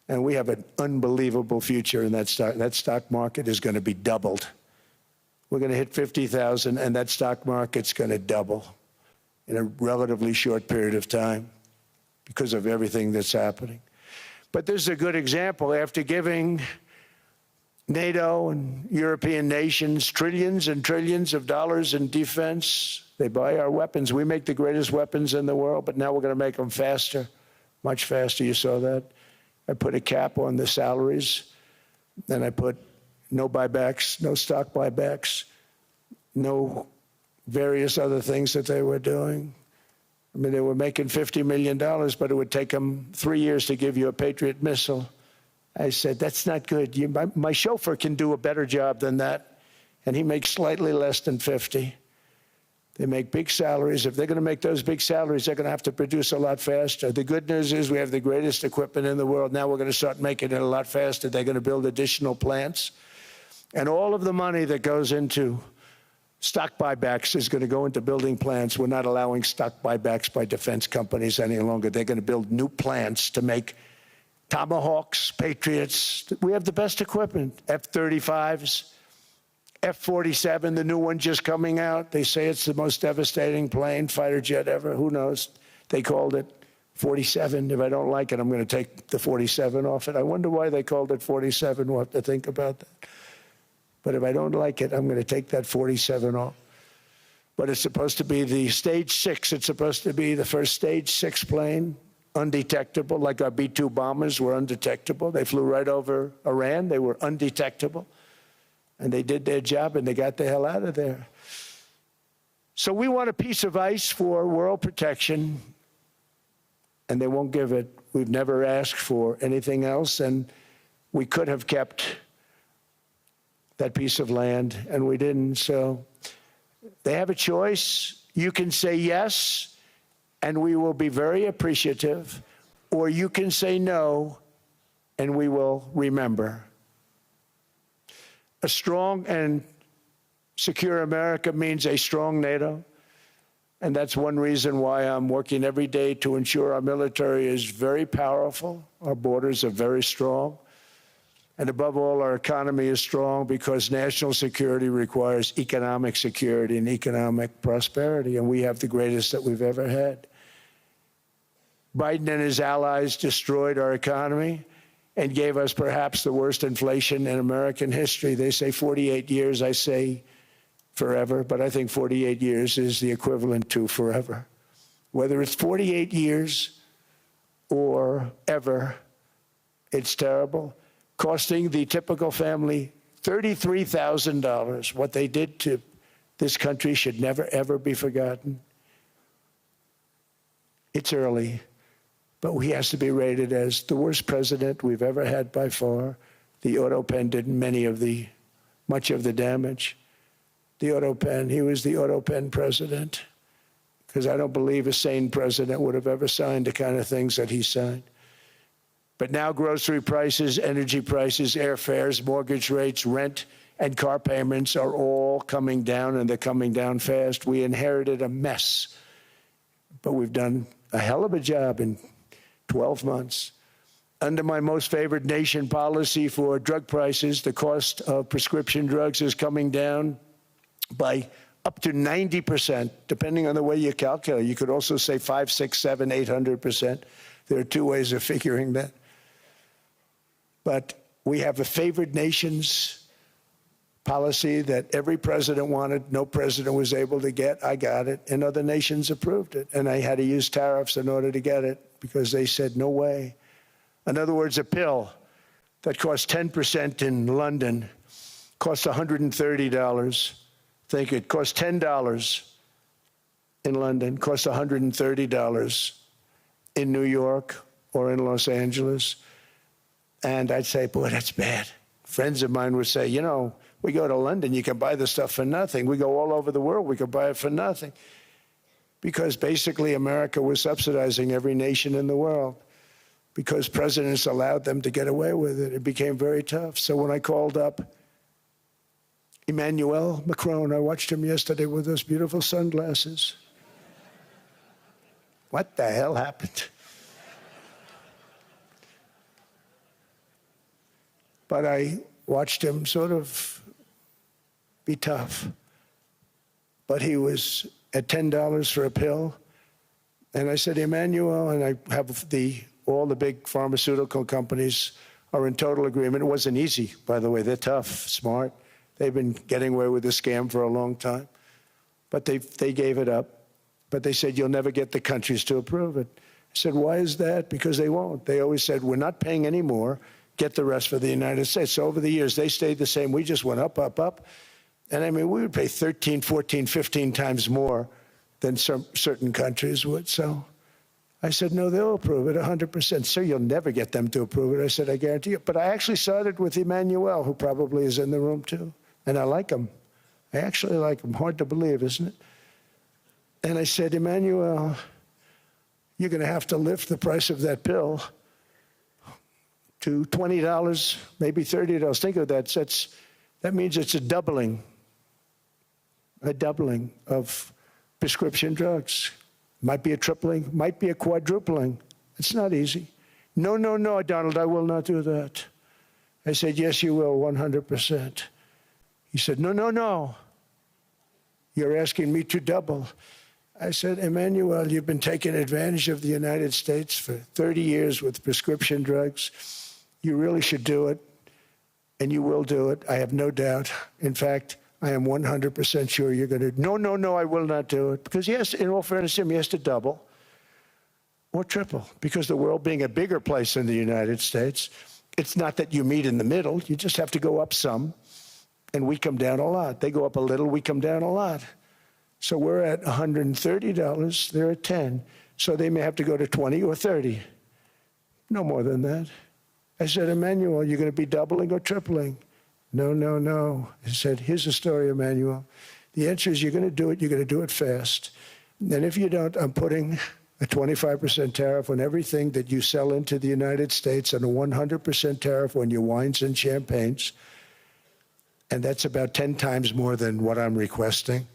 And we have an unbelievable future in that stock. That stock market is going to be doubled. We're going to hit 50,000, and that stock market's going to double in a relatively short period of time because of everything that's happening. But this is a good example. After giving NATO and European nations trillions and trillions of dollars in defense, they buy our weapons. We make the greatest weapons in the world, but now we're going to make them faster, much faster. You saw that. I put a cap on the salaries, and I put no buybacks, no stock buybacks, no various other things that they were doing. I mean, they were making $50 million, but it would take them 3 years to give you a Patriot missile. I said, that's not good. My chauffeur can do a better job than that, and he makes slightly less than 50. They make big salaries. If they're going to make those big salaries, they're going to have to produce a lot faster. The good news is we have the greatest equipment in the world. Now we're going to start making it a lot faster. They're going to build additional plants. And all of the money that goes into stock buybacks is going to go into building plants. We're not allowing stock buybacks by defense companies any longer. They're going to build new plants to make Tomahawks, Patriots. We have the best equipment, F-35s. F-47, the new one just coming out. They say it's the most devastating plane, fighter jet ever. Who knows? They called it 47. If I don't like it, I'm going to take the 47 off it. I wonder why they called it 47. We'll have to think about that. But if I don't like it, I'm going to take that 47 off. But it's supposed to be the stage 6. It's supposed to be the first stage 6 plane, undetectable, like our B-2 bombers were undetectable. They flew right over Iran. They were undetectable. And they did their job, and they got the hell out of there. So we want a piece of ice for world protection, and they won't give it. We've never asked for anything else, and we could have kept that piece of land, and we didn't. So they have a choice. You can say yes, and we will be very appreciative, or you can say no, and we will remember. A strong and secure America means a strong NATO, and that's one reason why I'm working every day to ensure our military is very powerful, our borders are very strong, and above all, our economy is strong because national security requires economic security and economic prosperity, and we have the greatest that we've ever had. Biden and his allies destroyed our economy and gave us perhaps the worst inflation in American history. They say 48 years, I say forever, but I think 48 years is the equivalent to forever. Whether it's 48 years or ever, it's terrible, costing the typical family $33,000. What they did to this country should never, ever be forgotten. It's early, but he has to be rated as the worst president we've ever had by far. The auto pen did much of the damage. The auto pen, he was the auto pen president, because I don't believe a sane president would have ever signed the kind of things that he signed. But now grocery prices, energy prices, airfares, mortgage rates, rent, and car payments are all coming down, and they're coming down fast. We inherited a mess, but we've done a hell of a job in 12 months. Under my most favored nation policy for drug prices, the cost of prescription drugs is coming down by up to 90%, depending on the way you calculate. You could also say 5, 6, 7, 800%. There are two ways of figuring that. But we have a favored nations policy that every president wanted, no president was able to get. I got it, and other nations approved it. And I had to use tariffs in order to get it because they said, no way. In other words, a pill that costs 10% in London costs $130. Think it costs $10 in London, costs $130 in New York or in Los Angeles. And I'd say, boy, that's bad. Friends of mine would say, you know, we go to London, you can buy the stuff for nothing. We go all over the world, we could buy it for nothing. Because basically America was subsidizing every nation in the world because presidents allowed them to get away with it. It became very tough. So when I called up Emmanuel Macron, I watched him yesterday with those beautiful sunglasses. What the hell happened? But I watched him sort of be tough. But he was at $10 for a pill. And I said, Emmanuel, and I have all the big pharmaceutical companies are in total agreement. It wasn't easy, by the way. They're tough, smart. They've been getting away with this scam for a long time. But they gave it up. But they said, you'll never get the countries to approve it. I said, why is that? Because they won't. They always said, we're not paying any more. Get the rest for the United States. So over the years, they stayed the same. We just went up, up, up. And I mean, we would pay 13, 14, 15 times more than certain countries would. So I said, no, they'll approve it 100%. Sir, you'll never get them to approve it. I said, I guarantee you. But I actually started with Emmanuel, who probably is in the room too. And I like him. I actually like him. Hard to believe, isn't it? And I said, Emmanuel, you're going to have to lift the price of that pill to $20, maybe $30. Think of that. That means it's a doubling of prescription drugs. Might be a tripling, might be a quadrupling. It's not easy. No, no, no, Donald, I will not do that. I said, yes, you will, 100%. He said, no, no, no. You're asking me to double. I said, Emmanuel, you've been taking advantage of the United States for 30 years with prescription drugs. You really should do it, and you will do it. I have no doubt. In fact, I am 100% sure you're going to. No, no, no, I will not do it. Because yes, in all fairness to him, he has to double or triple. Because the world being a bigger place than the United States, it's not that you meet in the middle. You just have to go up some, and we come down a lot. They go up a little, we come down a lot. So we're at $130, they're at 10. So they may have to go to 20 or 30. No more than that. I said, Emmanuel, you're going to be doubling or tripling? No, no, no. I said, here's the story, Emmanuel. The answer is you're going to do it, you're going to do it fast. And if you don't, I'm putting a 25% tariff on everything that you sell into the United States and a 100% tariff on your wines and champagnes. And that's about 10 times more than what I'm requesting.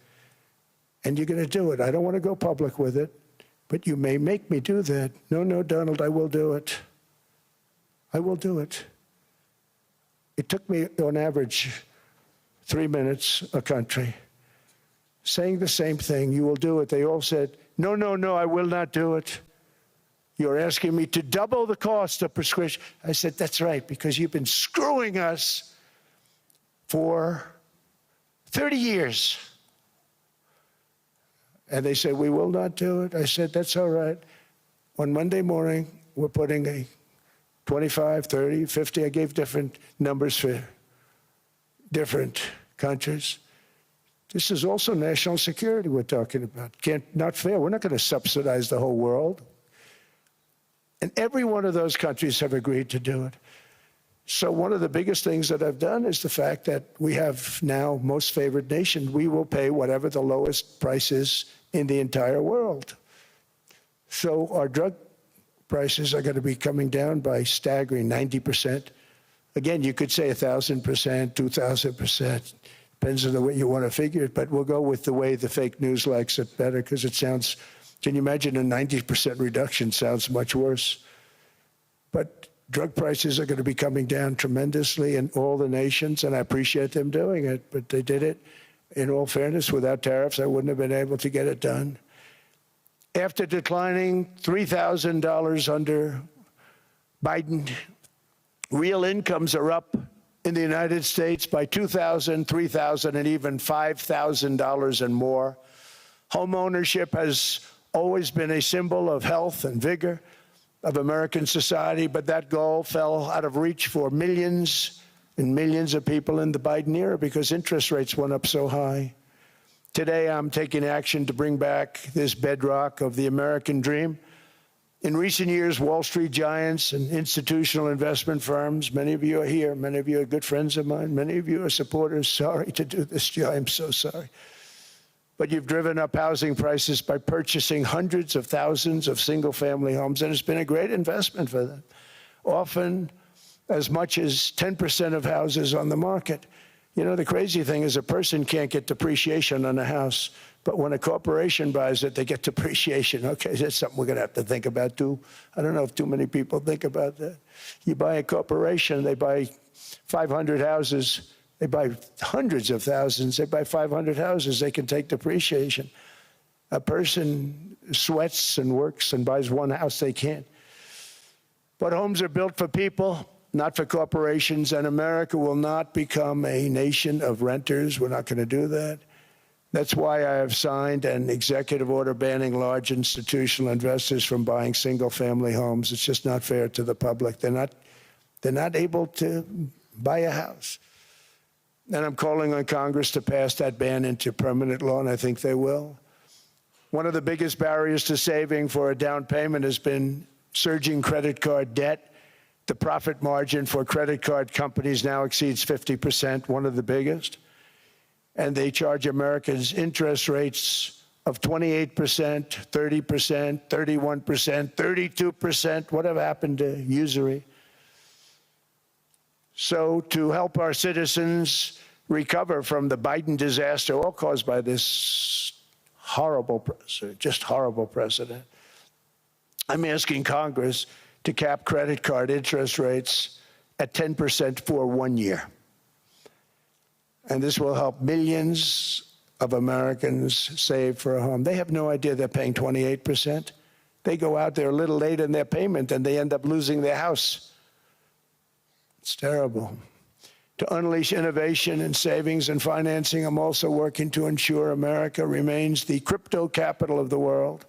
And you're going to do it. I don't want to go public with it, but you may make me do that. No, no, Donald, I will do it. I will do it. It took me, on average, 3 minutes a country, saying the same thing. You will do it. They all said, no, no, no, I will not do it. You're asking me to double the cost of prescription. I said, that's right, because you've been screwing us for 30 years. And they said, we will not do it. I said, that's all right. On Monday morning, we're putting a 25, 30, 50. I gave different numbers for different countries. This is also national security we're talking about. Not fair. We're not going to subsidize the whole world. And every one of those countries have agreed to do it. So one of the biggest things that I've done is the fact that we have now most favored nation. We will pay whatever the lowest price is in the entire world. So our drug prices are going to be coming down by staggering 90%. Again, you could say 1,000%, 2,000%. Depends on the way you want to figure it, but we'll go with the way the fake news likes it better because it sounds, can you imagine a 90% reduction sounds much worse. But drug prices are going to be coming down tremendously in all the nations, and I appreciate them doing it, but they did it. In all fairness, without tariffs, I wouldn't have been able to get it done. After declining $3,000 under Biden, real incomes are up in the United States by $2,000, $3,000, and even $5,000 and more. Home ownership has always been a symbol of health and vigor of American society, but that goal fell out of reach for millions and millions of people in the Biden era because interest rates went up so high. Today, I'm taking action to bring back this bedrock of the American dream. In recent years, Wall Street giants and institutional investment firms, many of you are here, many of you are good friends of mine, many of you are supporters. Sorry to do this to you, I'm so sorry. But you've driven up housing prices by purchasing hundreds of thousands of single-family homes, and it's been a great investment for them. Often as much as 10% of houses on the market. You know, the crazy thing is a person can't get depreciation on a house, but when a corporation buys it, they get depreciation. Okay, that's something we're going to have to think about, too. I don't know if too many people think about that. You buy a corporation, they buy 500 houses. They buy hundreds of thousands. They buy 500 houses. They can take depreciation. A person sweats and works and buys one house, they can't. But homes are built for people, not for corporations, and America will not become a nation of renters. We're not going to do that. That's why I have signed an executive order banning large institutional investors from buying single-family homes. It's just not fair to the public. They're not able to buy a house. And I'm calling on Congress to pass that ban into permanent law, and I think they will. One of the biggest barriers to saving for a down payment has been surging credit card debt. The profit margin for credit card companies now exceeds 50%, one of the biggest. And they charge Americans interest rates of 28%, 30%, 31%, 32%. Whatever happened to usury? So to help our citizens recover from the Biden disaster, all caused by this horrible, just horrible precedent, I'm asking Congress to cap credit card interest rates at 10% for 1 year. And this will help millions of Americans save for a home. They have no idea they're paying 28%. They go out there a little late in their payment and they end up losing their house. It's terrible. To unleash innovation in savings and financing, I'm also working to ensure America remains the crypto capital of the world.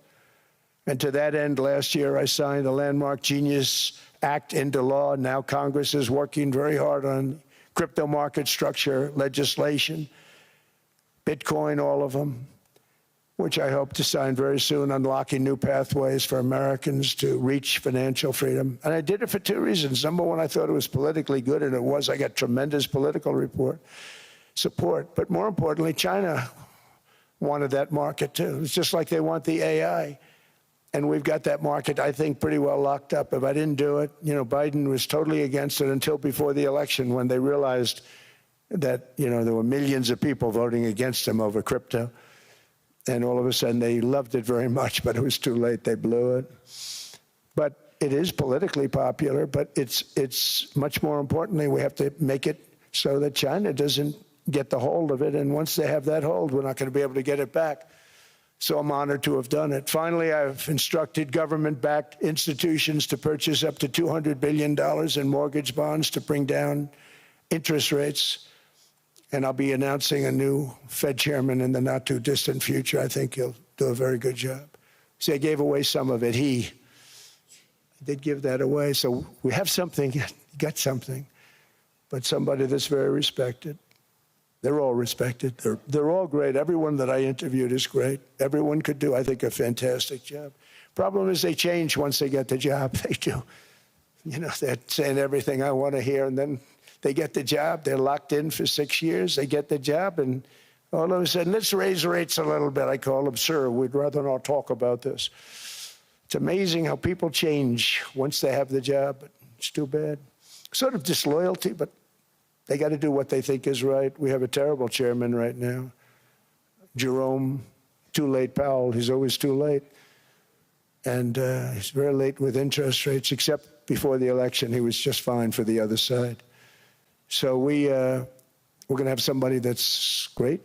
And to that end, last year, I signed the landmark Genius Act into law. Now Congress is working very hard on crypto market structure legislation, Bitcoin, all of them, which I hope to sign very soon, unlocking new pathways for Americans to reach financial freedom. And I did it for two reasons. Number one, I thought it was politically good, and it was. I got tremendous political support. But more importantly, China wanted that market too. It's just like they want the AI. And we've got that market, I think, pretty well locked up. If I didn't do it, Biden was totally against it until before the election, when they realized that, there were millions of people voting against him over crypto. And all of a sudden, they loved it very much, but it was too late. They blew it. But it is politically popular, but it's much more importantly, we have to make it so that China doesn't get the hold of it. And once they have that hold, we're not going to be able to get it back. So I'm honored to have done it. Finally, I've instructed government-backed institutions to purchase up to $200 billion in mortgage bonds to bring down interest rates. And I'll be announcing a new Fed chairman in the not-too-distant future. I think he'll do a very good job. See, I gave away some of it. I did give that away. So we have something, got something, but somebody that's very respected. They're all respected. They're all great. Everyone that I interviewed is great. Everyone could do, I think, a fantastic job. Problem is they change once they get the job. They do. They're saying everything I want to hear, and then they get the job. They're locked in for 6 years. They get the job, and all of a sudden, let's raise rates a little bit. I call them, sir, we'd rather not talk about this. It's amazing how people change once they have the job, but it's too bad. Sort of disloyalty, but they got to do what they think is right. We have a terrible chairman right now, Jerome Too Late Powell. He's always too late. And he's very late with interest rates, except before the election, he was just fine for the other side. So we're going to have somebody that's great,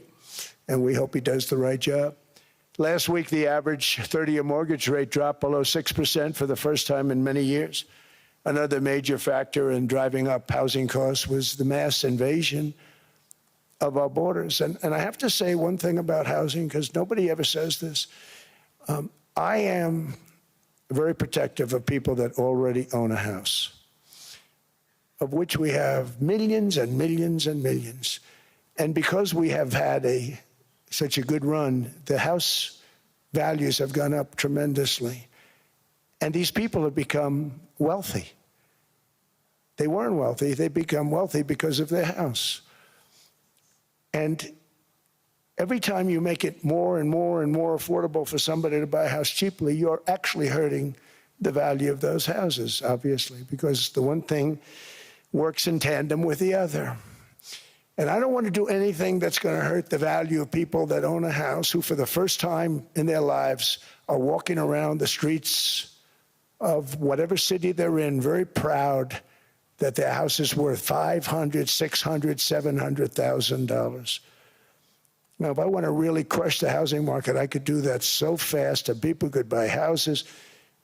and we hope he does the right job. Last week, the average 30-year mortgage rate dropped below 6% for the first time in many years. Another major factor in driving up housing costs was the mass invasion of our borders. And I have to say one thing about housing, because nobody ever says this. I am very protective of people that already own a house, of which we have millions and millions and millions. And because we have had such a good run, the house values have gone up tremendously. And these people have become wealthy. They weren't wealthy. They become wealthy because of their house. And every time you make it more and more and more affordable for somebody to buy a house cheaply, you're actually hurting the value of those houses, obviously, because the one thing works in tandem with the other. And I don't want to do anything that's going to hurt the value of people that own a house, who for the first time in their lives are walking around the streets of whatever city they're in, very proud that their house is worth $500,000, $600,000, $700,000. Now, if I want to really crush the housing market, I could do that so fast and people could buy houses,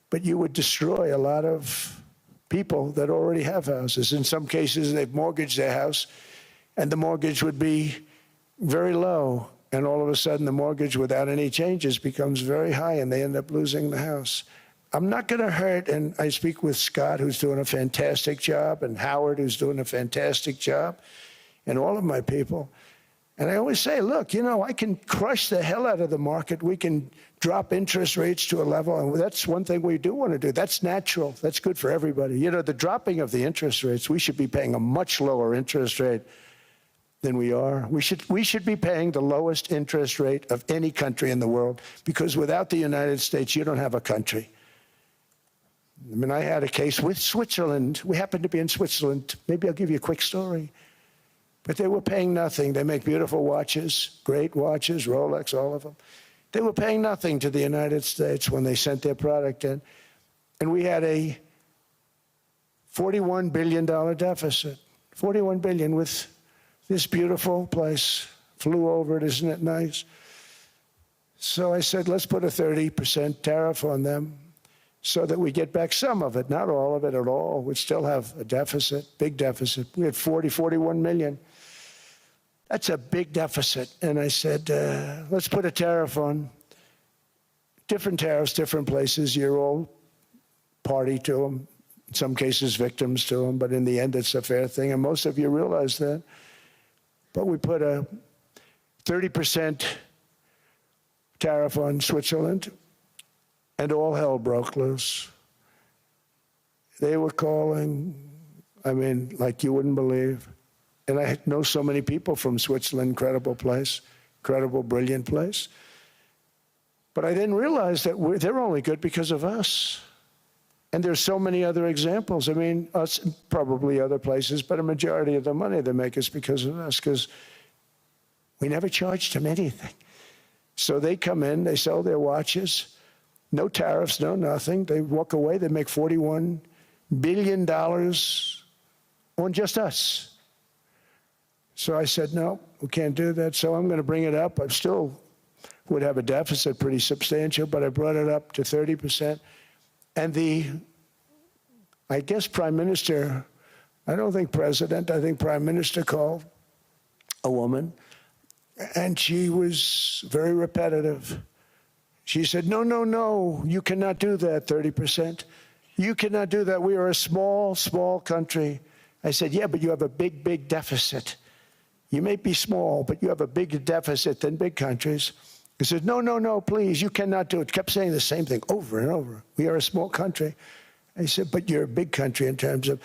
but you would destroy a lot of people that already have houses. In some cases, they've mortgaged their house, and the mortgage would be very low, and all of a sudden the mortgage without any changes becomes very high, and they end up losing the house. I'm not going to hurt, and I speak with Scott, who's doing a fantastic job, and Howard, who's doing a fantastic job, and all of my people. And I always say, look, I can crush the hell out of the market. We can drop interest rates to a level, and that's one thing we do want to do. That's natural. That's good for everybody. The dropping of the interest rates, we should be paying a much lower interest rate than we are. We should be paying the lowest interest rate of any country in the world, because without the United States, you don't have a country. I mean, I had a case with Switzerland. We happened to be in Switzerland. Maybe I'll give you a quick story. But they were paying nothing. They make beautiful watches, great watches, Rolex, all of them. They were paying nothing to the United States when they sent their product in. And we had a $41 billion deficit, $41 billion with this beautiful place. Flew over it, isn't it nice? So I said, let's put a 30% tariff on them so that we get back some of it, not all of it at all. We'd still have a deficit, big deficit. We had 41 million. That's a big deficit. And I said, let's put a tariff on. Different tariffs, different places. You're all party to them. In some cases, victims to them. But in the end, it's a fair thing. And most of you realize that. But we put a 30% tariff on Switzerland, and all hell broke loose. They were calling, I mean, like you wouldn't believe. And I know so many people from Switzerland, incredible place, incredible, brilliant place. But I didn't realize that they're only good because of us. And there's so many other examples. I mean, us, probably other places, but a majority of the money they make is because of us, because we never charged them anything. So they come in, they sell their watches, no tariffs, no nothing. They walk away, they make $41 billion on just us. So I said, no, we can't do that. So I'm going to bring it up. I still would have a deficit pretty substantial, but I brought it up to 30%. And I guess Prime Minister, I don't think President, I think Prime Minister called a woman, and she was very repetitive. She said, no, no, no, you cannot do that, 30%. You cannot do that. We are a small, small country. I said, yeah, but you have a big, big deficit. You may be small, but you have a bigger deficit than big countries. He said, no, no, no, please, you cannot do it. Kept saying the same thing over and over. We are a small country. I said, but you're a big country in terms of,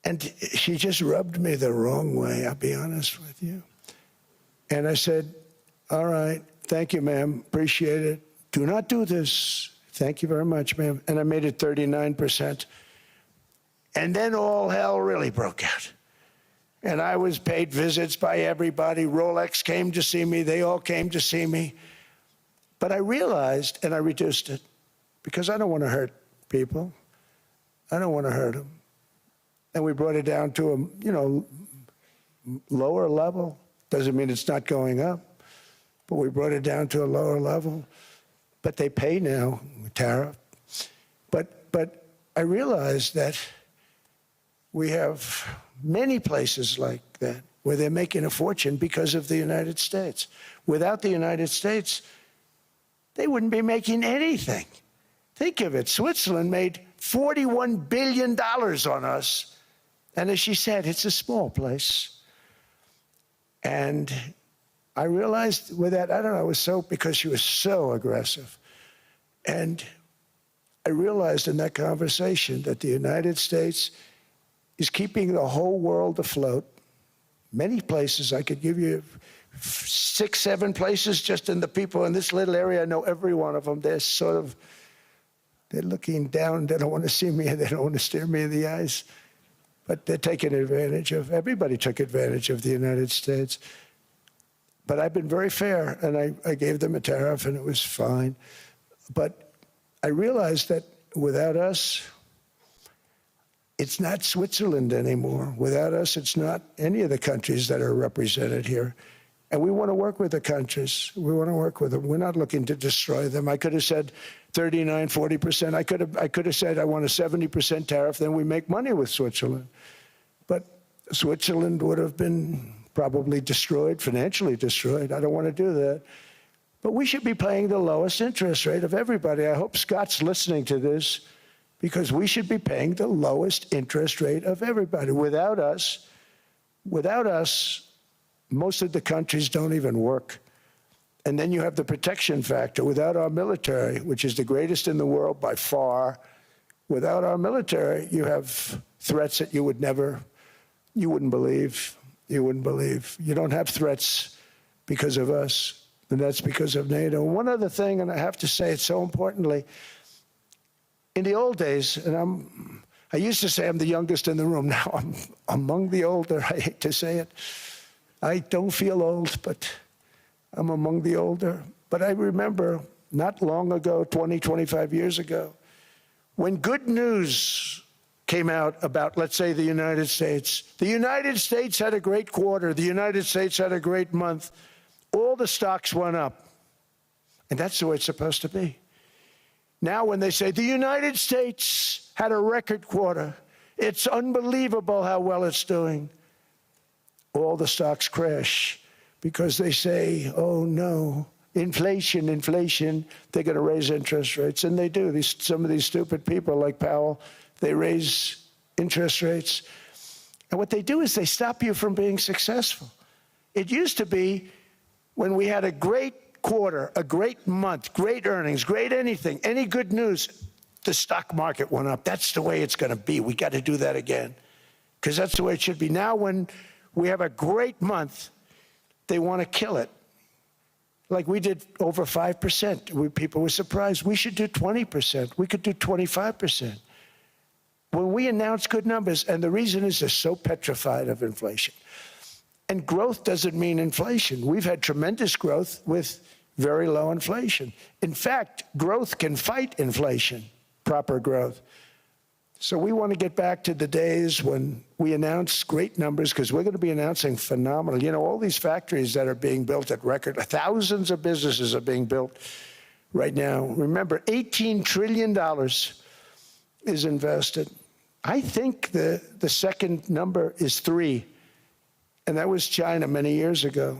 and she just rubbed me the wrong way, I'll be honest with you. And I said, all right, thank you, ma'am, appreciate it. Do not do this. Thank you very much, ma'am. And I made it 39%. And then all hell really broke out. And I was paid visits by everybody. Rolex came to see me. They all came to see me. But I realized, and I reduced it, because I don't want to hurt people. I don't want to hurt them. And we brought it down to a, lower level. Doesn't mean it's not going up, but we brought it down to a lower level. But they pay now, tariff. But I realized that we have many places like that where they're making a fortune because of the United States. Without the United States, they wouldn't be making anything. Think of it. Switzerland made $41 billion on us. And as she said, it's a small place. And I realized with that, I don't know, it was so, because she was so aggressive. And I realized in that conversation that the United States is keeping the whole world afloat. Many places, I could give you 6, 7 places just in the people in this little area. I know every one of them. They're looking down. They don't want to see me, and they don't want to stare me in the eyes. But they're taking advantage of, everybody took advantage of the United States. But I've been very fair, and I gave them a tariff, and it was fine. But I realized that without us, it's not Switzerland anymore. Without us, it's not any of the countries that are represented here. And we want to work with the countries. We want to work with them. We're not looking to destroy them. I could have said 39, 40%. I could have said I want a 70% tariff, then we make money with Switzerland. But Switzerland would have been probably destroyed, financially destroyed. I don't want to do that. But we should be paying the lowest interest rate of everybody. I hope Scott's listening to this, because we should be paying the lowest interest rate of everybody. Without us, most of the countries don't even work. And then you have the protection factor. Without our military, which is the greatest in the world by far, without our military, you have threats that you wouldn't believe. You wouldn't believe. You don't have threats because of us, and that's because of NATO. One other thing, and I have to say it so importantly, in the old days, and I used to say I'm the youngest in the room. Now I'm among the older. I hate to say it. I don't feel old, but I'm among the older. But I remember not long ago, 20, 25 years ago, when good news came out about, let's say, the United States. The United States had a great quarter. The United States had a great month. All the stocks went up. And that's the way it's supposed to be. Now when they say the United States had a record quarter, it's unbelievable how well it's doing, all the stocks crash because they say, oh no, inflation, inflation, they're going to raise interest rates. And they do. Some of these stupid people like Powell, they raise interest rates. And what they do is they stop you from being successful. It used to be when we had a great quarter, a great month, great earnings, great anything, any good news, the stock market went up. That's the way it's going to be. We got to do that again because that's the way it should be. Now when we have a great month, they want to kill it. Like we did over 5%. People were surprised. We should do 20%. We could do 25%. When we announce good numbers, and the reason is they're so petrified of inflation. And growth doesn't mean inflation. We've had tremendous growth with very low inflation. In fact, growth can fight inflation, proper growth. So we want to get back to the days when we announce great numbers, because we're going to be announcing phenomenal. You know, all these factories that are being built at record, thousands of businesses are being built right now. Remember, $18 trillion is invested. I think the second number is 3. And that was China many years ago.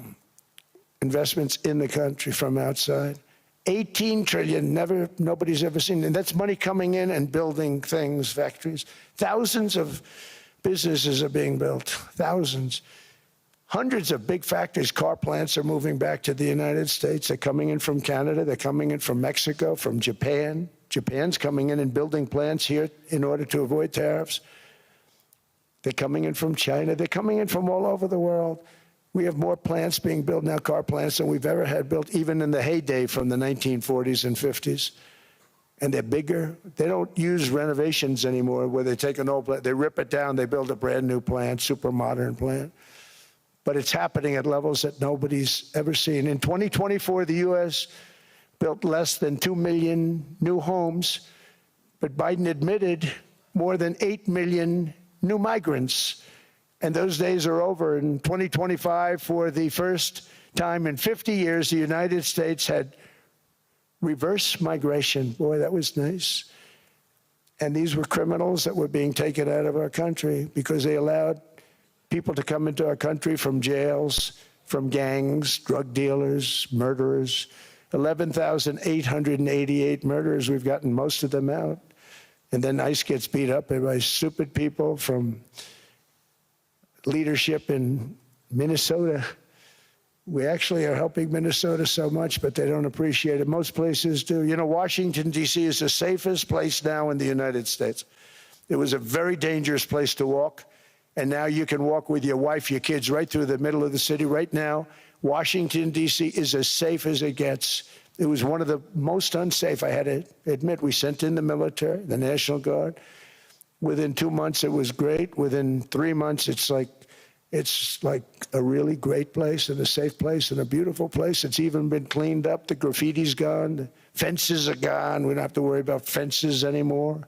Investments in the country from outside. 18 trillion, nobody's ever seen. And that's money coming in and building things, factories. Thousands of businesses are being built, thousands. Hundreds of big factories, car plants are moving back to the United States. They're coming in from Canada, they're coming in from Mexico, from Japan. Japan's coming in and building plants here in order to avoid tariffs. They're coming in from China. They're coming in from all over the world. We have more plants being built now, car plants, than we've ever had built, even in the heyday from the 1940s and 50s. And they're bigger. They don't use renovations anymore where they take an old plant, they rip it down, they build a brand new plant, super modern plant. But it's happening at levels that nobody's ever seen. In 2024, the U.S. built less than 2 million new homes, but Biden admitted more than 8 million new migrants. And those days are over. In 2025, for the first time in 50 years, the United States had reverse migration. Boy, that was nice. And these were criminals that were being taken out of our country because they allowed people to come into our country from jails, from gangs, drug dealers, murderers. 11,888 murderers. We've gotten most of them out. And then ICE gets beat up by stupid people from leadership in Minnesota. We actually are helping Minnesota so much, but they don't appreciate it. Most places do. You know, Washington, D.C. is the safest place now in the United States. It was a very dangerous place to walk, and now you can walk with your wife, your kids, right through the middle of the city. Right now, Washington, D.C. is as safe as it gets. It was one of the most unsafe. I had to admit, we sent in the military, the National Guard. Within 2 months, it was great. Within 3 months, it's like a really great place and a safe place and a beautiful place. It's even been cleaned up. The graffiti's gone. The fences are gone. We don't have to worry about fences anymore.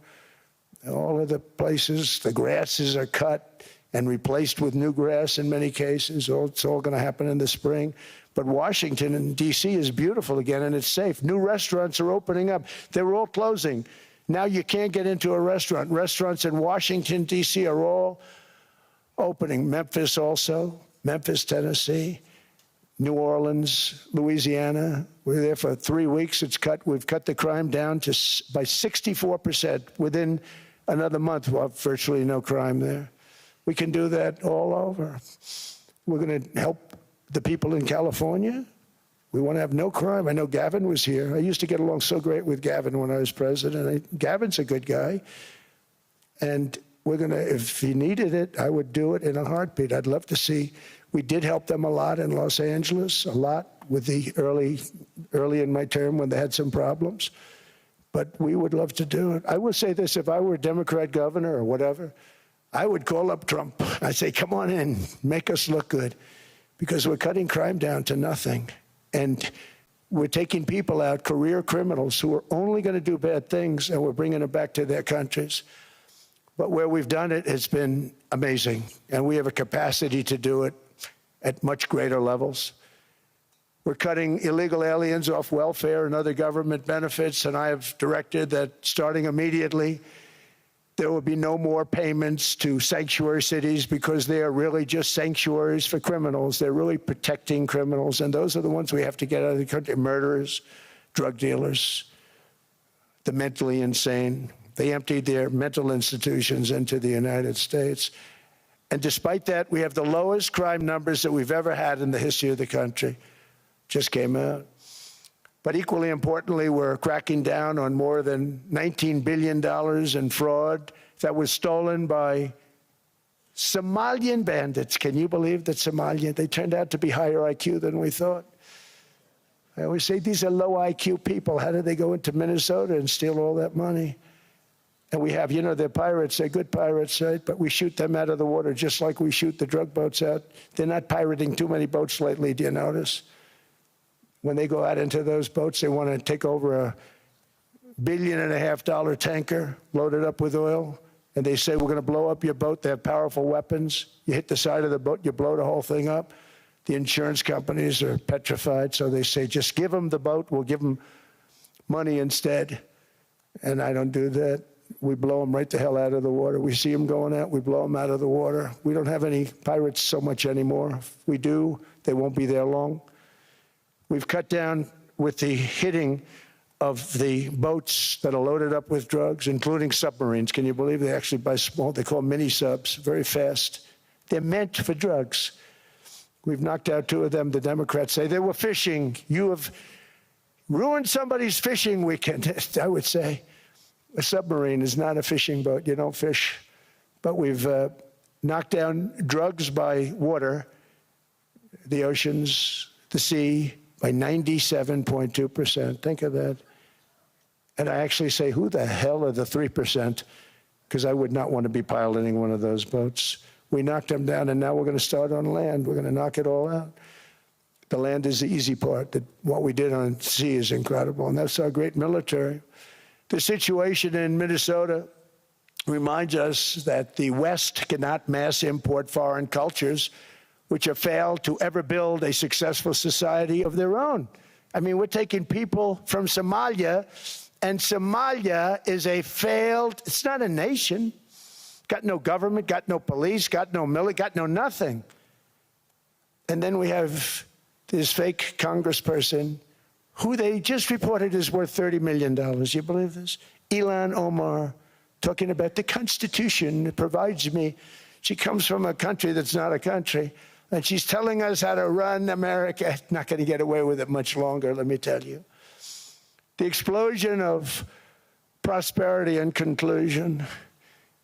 All of the places, the grasses are cut and replaced with new grass in many cases. It's all going to happen in the spring. But Washington and D.C. is beautiful again, and it's safe. New restaurants are opening up. They were all closing. Now you can't get into a restaurant. Restaurants in Washington, D.C. are all opening. Memphis also, Memphis, Tennessee, New Orleans, Louisiana. We're there for 3 weeks. We've cut the crime down by 64%. Within another month, we'll have virtually no crime there. We can do that all over. We're going to help the people in California. We want to have no crime. I know Gavin was here. I used to get along so great with Gavin when I was president. Gavin's a good guy. And we're going to, if he needed it, I would do it in a heartbeat. I'd love to see. We did help them a lot in Los Angeles, a lot with the early in my term when they had some problems. But we would love to do it. I will say this, if I were a Democrat governor or whatever, I would call up Trump. I'd say, come on in, make us look good. Because we're cutting crime down to nothing. And we're taking people out, career criminals, who are only going to do bad things, and we're bringing them back to their countries. But where we've done it, it's been amazing. And we have a capacity to do it at much greater levels. We're cutting illegal aliens off welfare and other government benefits, and I have directed that starting immediately, there will be no more payments to sanctuary cities because they are really just sanctuaries for criminals. They're really protecting criminals, and those are the ones we have to get out of the country: murderers, drug dealers, the mentally insane. They emptied their mental institutions into the United States. And despite that, we have the lowest crime numbers that we've ever had in the history of the country. Just came out. But equally importantly, we're cracking down on more than $19 billion in fraud that was stolen by Somalian bandits. Can you believe that Somalia? They turned out to be higher IQ than we thought. I always say these are low IQ people. How did they go into Minnesota and steal all that money? And we have, they're pirates. They're good pirates, right? But we shoot them out of the water just like we shoot the drug boats out. They're not pirating too many boats lately, do you notice? When they go out into those boats, they want to take over $1.5 billion tanker loaded up with oil, and they say, we're going to blow up your boat. They have powerful weapons. You hit the side of the boat, you blow the whole thing up. The insurance companies are petrified, so they say, just give them the boat. We'll give them money instead. And I don't do that. We blow them right the hell out of the water. We see them going out, we blow them out of the water. We don't have any pirates so much anymore. If we do, they won't be there long. We've cut down with the hitting of the boats that are loaded up with drugs, including submarines. Can you believe they actually buy small, they call them mini subs, very fast. They're meant for drugs. We've knocked out 2 of them. The Democrats say they were fishing. You have ruined somebody's fishing weekend, I would say. A submarine is not a fishing boat. You don't fish. But we've knocked down drugs by water, the oceans, the sea, by 97.2%. Think of that. And I actually say, who the hell are the 3%? Because I would not want to be piloting one of those boats. We knocked them down, and now we're going to start on land. We're going to knock it all out. The land is the easy part. What we did on sea is incredible, and that's our great military. The situation in Minnesota reminds us that the West cannot mass import foreign cultures which have failed to ever build a successful society of their own. I mean, we're taking people from Somalia, and Somalia is a failed, it's not a nation. Got no government, got no police, got no military, got no nothing. And then we have this fake congressperson who they just reported is worth $30 million. You believe this? Ilhan Omar, talking about the Constitution provides me. She comes from a country that's not a country, and she's telling us how to run America. Not going to get away with it much longer, let me tell you. The explosion of prosperity and conclusion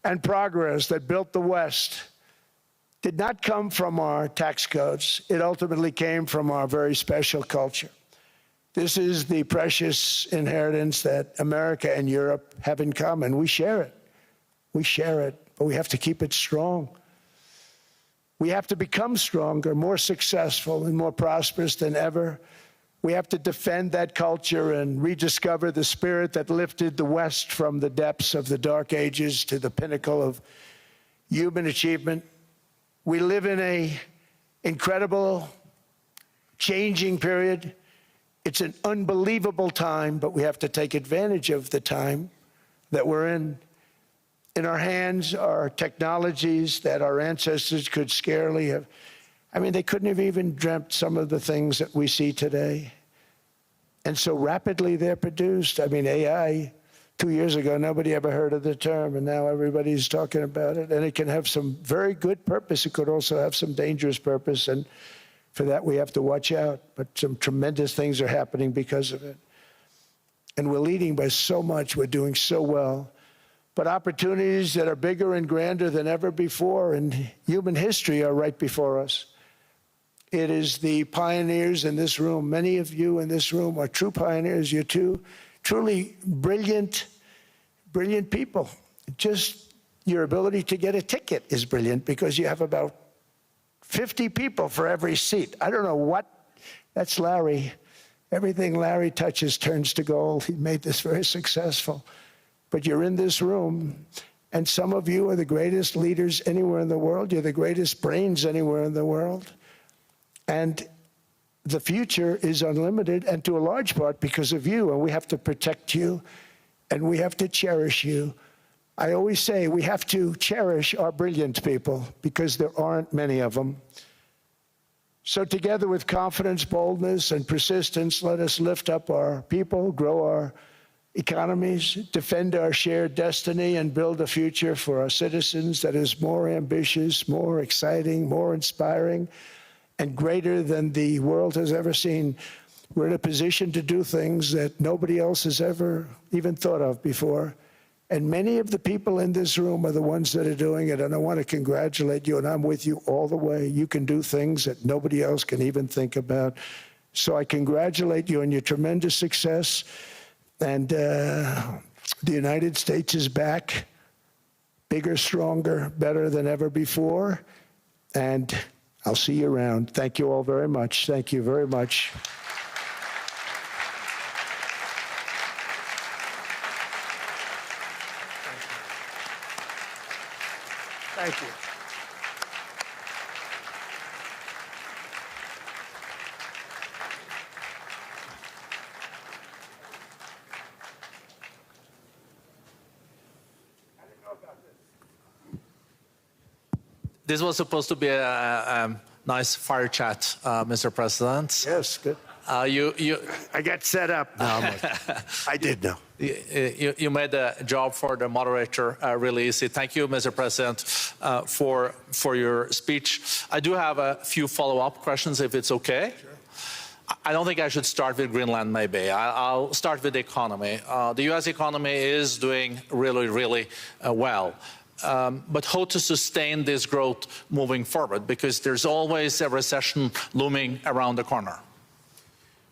and progress that built the West did not come from our tax codes. It ultimately came from our very special culture. This is the precious inheritance that America and Europe have in common. We share it. We share it, but we have to keep it strong. We have to become stronger, more successful, and more prosperous than ever. We have to defend that culture and rediscover the spirit that lifted the West from the depths of the Dark Ages to the pinnacle of human achievement. We live in an incredible, changing period. It's an unbelievable time, but we have to take advantage of the time that we're in. In our hands are technologies that our ancestors could scarcely have. I mean, they couldn't have even dreamt some of the things that we see today. And so rapidly they're produced. I mean, AI, 2 years ago, nobody ever heard of the term, and now everybody's talking about it. And it can have some very good purpose. It could also have some dangerous purpose, and for that we have to watch out. But some tremendous things are happening because of it. And we're leading by so much. We're doing so well. But opportunities that are bigger and grander than ever before in human history are right before us. It is the pioneers in this room. Many of you in this room are true pioneers. You're truly brilliant people. Just your ability to get a ticket is brilliant because you have about 50 people for every seat. I don't know what, that's Larry. Everything Larry touches turns to gold. He made this very successful. But you're in this room, And some of you are the greatest leaders anywhere in the world. You're the greatest brains anywhere in the world. And the future is unlimited, and to a large part because of you. And we have to protect you, and we have to cherish you. I always say we have to cherish our brilliant people because there aren't many of them. So together with confidence, boldness, and persistence, let us lift up our people, grow our economies, defend our shared destiny, and build a future for our citizens that is more ambitious, more exciting, more inspiring, and greater than the world has ever seen. We're in a position to do things that nobody else has ever even thought of before. And many of the people in this room are the ones that are doing it. And I want to congratulate you, and I'm with you all the way. You can do things that nobody else can even think about. So I congratulate you on your tremendous success. And the United States is back, bigger, stronger, better than ever before. And I'll see you around. Thank you all very much. Thank you very much. Thank you. This was supposed to be a nice fire chat, Mr. President. Yes, good. I got set up now. I did know. You made the job for the moderator really easy. Thank you, Mr. President, for your speech. I do have a few follow-up questions, if it's okay. Sure. I don't think I should start with Greenland, maybe. I'll start with the economy. The U.S. economy is doing really, really well. But how to sustain this growth moving forward? Because there's always a recession looming around the corner.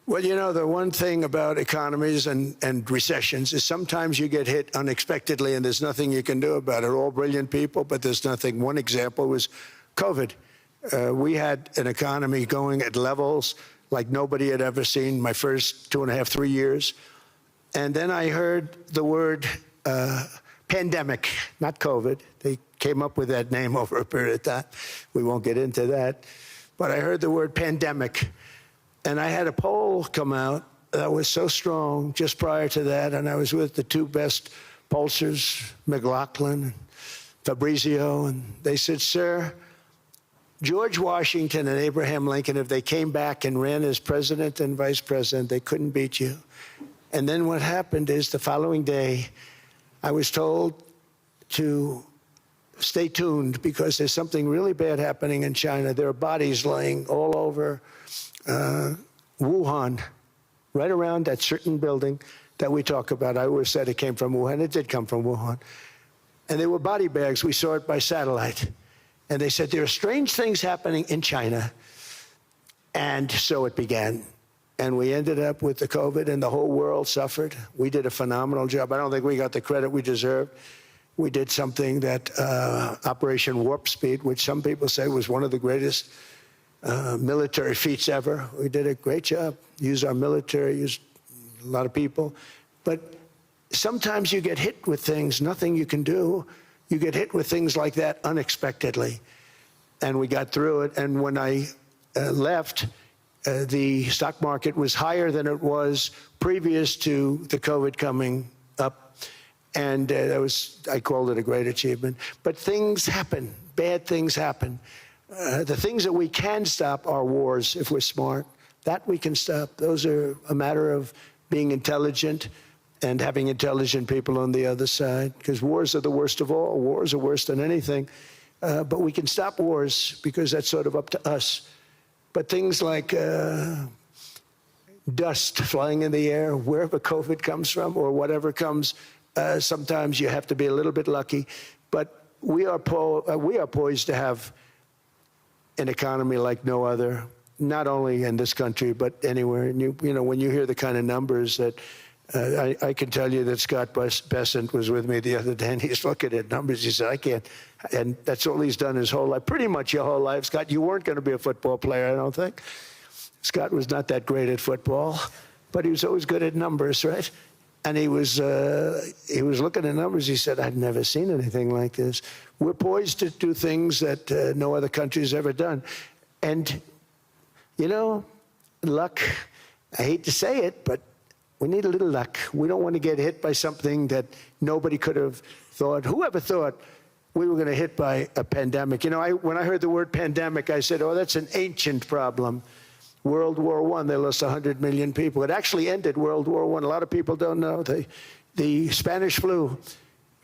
Well, you know, the one thing about economies and recessions is sometimes you get hit unexpectedly and there's nothing you can do about it. All brilliant people, but there's nothing. One example was COVID. We had an economy going at levels like nobody had ever seen my first 2.5, 3 years. And then I heard the word pandemic, not COVID. They came up with that name over a period of time. We won't get into that. But I heard the word pandemic. And I had a poll come out that was so strong just prior to that. And I was with the two best pollsters, McLaughlin and Fabrizio. And they said, sir, George Washington and Abraham Lincoln, if they came back and ran as president and vice president, they couldn't beat you. And then what happened is the following day, I was told to stay tuned because there's something really bad happening in China. There are bodies laying all over Wuhan, right around that certain building that we talk about. I always said it came from Wuhan. It did come from Wuhan. And they were body bags. We saw it by satellite. And they said, there are strange things happening in China. And so it began. And we ended up with the COVID, and the whole world suffered. We did a phenomenal job. I don't think we got the credit we deserved. We did something that Operation Warp Speed, which some people say was one of the greatest military feats ever. We did a great job. Used our military, used a lot of people. But sometimes you get hit with things, nothing you can do. You get hit with things like that unexpectedly. And we got through it. And when I left, the stock market was higher than it was previous to the COVID coming up. And I called it a great achievement. But things happen, bad things happen. The things that we can stop are wars if we're smart. That we can stop. Those are a matter of being intelligent and having intelligent people on the other side, because wars are the worst of all. Wars are worse than anything. But we can stop wars because that's sort of up to us. But things like dust flying in the air, wherever COVID comes from or whatever comes, sometimes you have to be a little bit lucky. But we are poised to have an economy like no other, not only in this country, but anywhere. And you know, when you hear the kind of numbers that I can tell you that Scott Bessent was with me the other day, and he's looking at numbers. He said, I can't. And that's all he's done his whole life, pretty much your whole life. Scott, you weren't going to be a football player, I don't think. Scott was not that great at football, but he was always good at numbers, right? And he was looking at numbers. He said, I've never seen anything like this. We're poised to do things that no other country has ever done. And, you know, luck, I hate to say it, but we need a little luck. We don't want to get hit by something that nobody could have thought. Whoever thought we were going to hit by a pandemic? You know, when I heard the word pandemic, I said, oh, that's an ancient problem. World War I, they lost 100 million people. It actually ended World War I. A lot of people don't know. The Spanish flu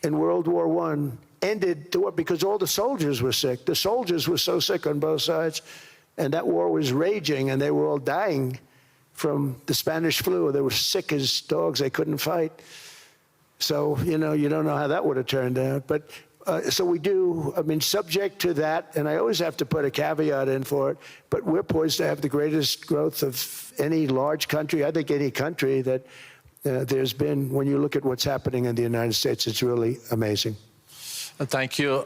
in World War I ended the war because all the soldiers were sick. The soldiers were so sick on both sides, and that war was raging, and they were all dying from the Spanish flu. They were sick as dogs. They couldn't fight. So, you know, you don't know how that would have turned out. But so we do, I mean, subject to that, and I always have to put a caveat in for it, but we're poised to have the greatest growth of any large country, I think any country that there's been. When you look at what's happening in the United States, it's really amazing. Thank you.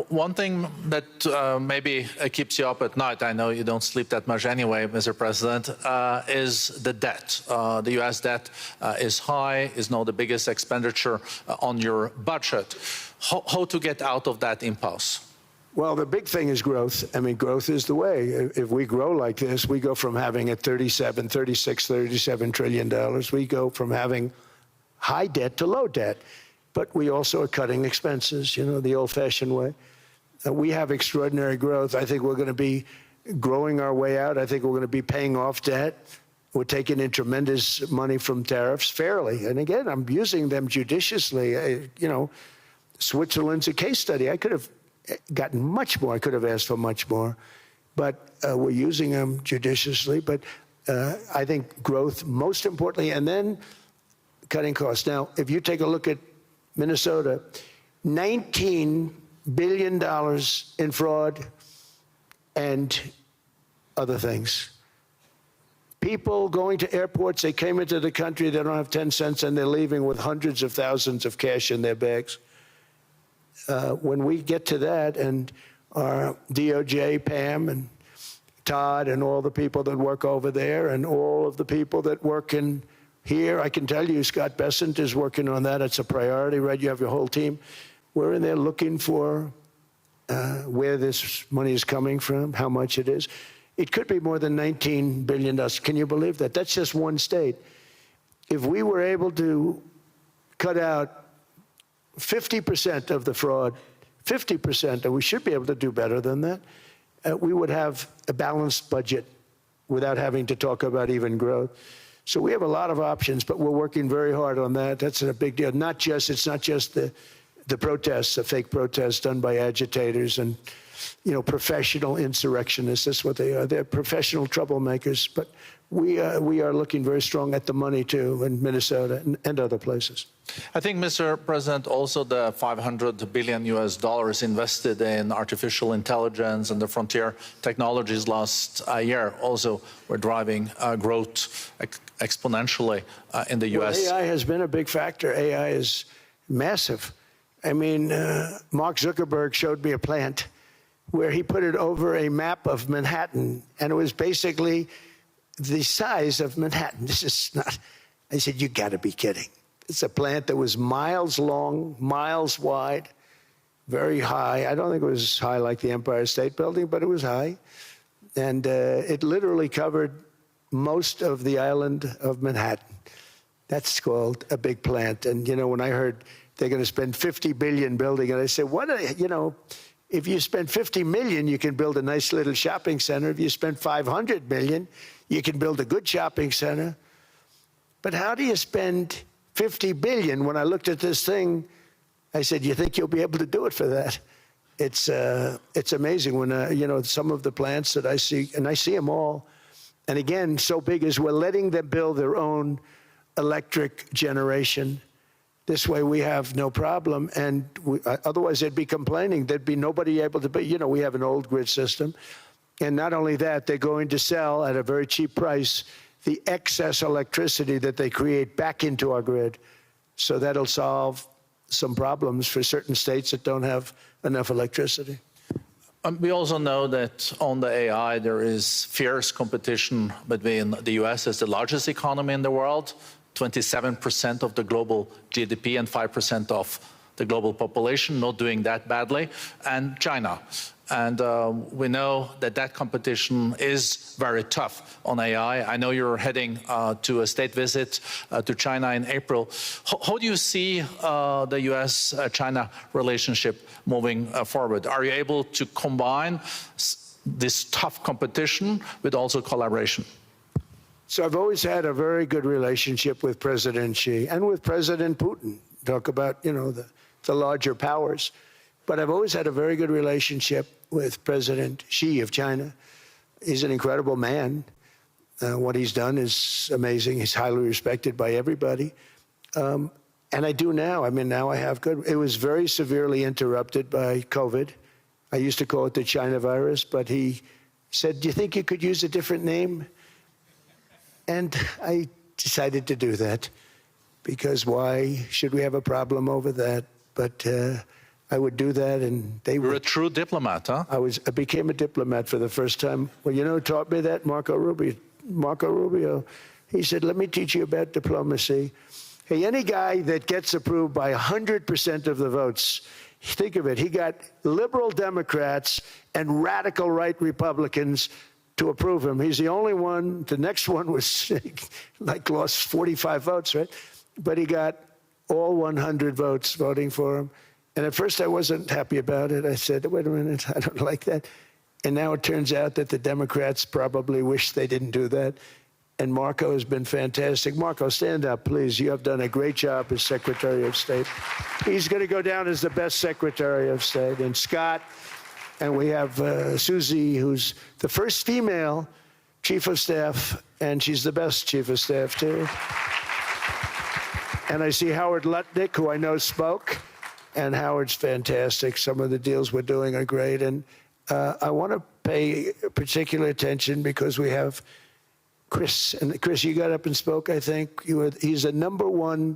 One thing that maybe keeps you up at night, I know you don't sleep that much anyway, Mr. President, is the debt. The U.S. debt is high, is now the biggest expenditure on your budget. How to get out of that impasse? Well, the big thing is growth. I mean, growth is the way. If we grow like this, we go from having at $37 trillion. We go from having high debt to low debt. But we also are cutting expenses, you know, the old-fashioned way. We have extraordinary growth. I think we're going to be growing our way out. I think we're going to be paying off debt. We're taking in tremendous money from tariffs fairly. And again, I'm using them judiciously. You know, Switzerland's a case study. I could have gotten much more. I could have asked for much more. But we're using them judiciously. But I think growth, most importantly, and then cutting costs. Now, if you take a look at Minnesota, $19 billion in fraud and other things. People going to airports, they came into the country, they don't have 10 cents, and they're leaving with hundreds of thousands of cash in their bags. When we get to that, and our DOJ, Pam, and Todd, and all the people that work over there, and all of the people that work in here, I can tell you, Scott Bessent is working on that. It's a priority, right? You have your whole team. We're in there looking for where this money is coming from, how much it is. It could be more than $19 billion. Can you believe that? That's just one state. If we were able to cut out 50% of the fraud, 50%, and we should be able to do better than that, we would have a balanced budget without having to talk about even growth. So we have a lot of options, but we're working very hard on that. That's a big deal. It's not just the protests, the fake protests done by agitators and, you know, professional insurrectionists. That's what they are. They're professional troublemakers. But we are looking very strong at the money too in Minnesota and other places. I think, Mr. President, also the $500 billion invested in artificial intelligence and the frontier technologies last year also were driving growth exponentially in the U.S. Well, AI has been a big factor. AI is massive. I mean, Mark Zuckerberg showed me a plant where he put it over a map of Manhattan, and it was basically the size of Manhattan. This is not, I said, you got to be kidding. It's a plant that was miles long, miles wide, very high. I don't think it was high like the Empire State Building, but it was high. And it literally covered most of the island of Manhattan. That's called a big plant. And, you know, when I heard they're going to spend $50 billion building it, I said, you know, if you spend $50 million, you can build a nice little shopping center. If you spend $500 million, you can build a good shopping center. But how do you spend $50 billion? When I looked at this thing, I said, you think you'll be able to do it for that? It's amazing when, you know, some of the plants that I see, and I see them all. And again, so big is we're letting them build their own electric generation. This way we have no problem. And otherwise they'd be complaining. There'd be nobody able to, you know, we have an old grid system. And not only that, they're going to sell at a very cheap price the excess electricity that they create back into our grid. So that'll solve some problems for certain states that don't have enough electricity. We also know that on the AI, there is fierce competition between the U.S. as the largest economy in the world, 27% of the global GDP and 5% of the global population, not doing that badly, and China. And we know that that competition is very tough on AI. I know you're heading to a state visit to China in April. How do you see the US-China relationship moving forward? Are you able to combine this tough competition with also collaboration? So I've always had a very good relationship with President Xi and with President Putin. Talk about, you know, the larger powers. But I've always had a very good relationship with President Xi of China. He's an incredible man. What he's done is amazing. He's highly respected by everybody. And I do now. I mean, now I have good. It was very severely interrupted by COVID. I used to call it the China virus, but he said, do you think you could use a different name? And I decided to do that because why should we have a problem over that? But I would do that, and they were. You're a true diplomat, huh? I became a diplomat for the first time. Well, you know who taught me that? Marco Rubio. Marco Rubio. He said, let me teach you about diplomacy. Hey, any guy that gets approved by 100% of the votes, think of it, he got liberal Democrats and radical right Republicans to approve him. He's the only one. The next one was like lost 45 votes, right? But he got all 100 votes voting for him. And at first I wasn't happy about it. I said, wait a minute, I don't like that. And now it turns out that the Democrats probably wish they didn't do that. And Marco has been fantastic. Marco, stand up, please. You have done a great job as Secretary of State. He's going to go down as the best Secretary of State. And Scott, and we have Susie, who's the first female Chief of Staff, and she's the best Chief of Staff, too. And I see Howard Lutnick, who I know spoke. And Howard's fantastic. Some of the deals we're doing are great. And I want to pay particular attention because we have Chris. And Chris, you got up and spoke, I think. He's the #1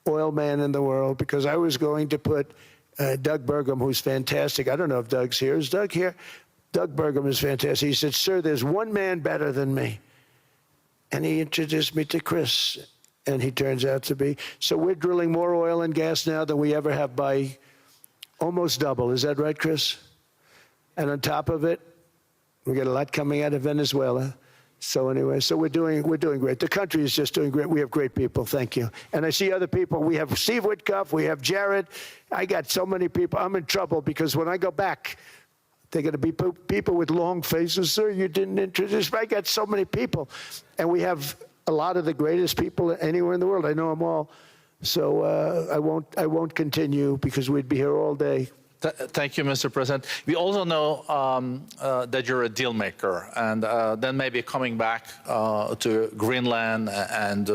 oil man in the world because I was going to put Doug Burgum, who's fantastic. I don't know if Doug's here. Is Doug here? Doug Burgum is fantastic. He said, sir, there's one man better than me. And he introduced me to Chris. And he turns out to be. So we're drilling more oil and gas now than we ever have by almost double. Is that right, Chris? And on top of it, we get a lot coming out of Venezuela. So anyway, so we're doing great. The country is just doing great. We have great people. Thank you. And I see other people. We have Steve Witkoff. We have Jared. I got so many people. I'm in trouble because when I go back, they're going to be people with long faces. Sir, you didn't introduce me. I got so many people. And we have a lot of the greatest people anywhere in the world. I know them all. So I won't continue because we'd be here all day. Thank you, Mr. President. We also know that you're a deal maker, and then maybe coming back to Greenland and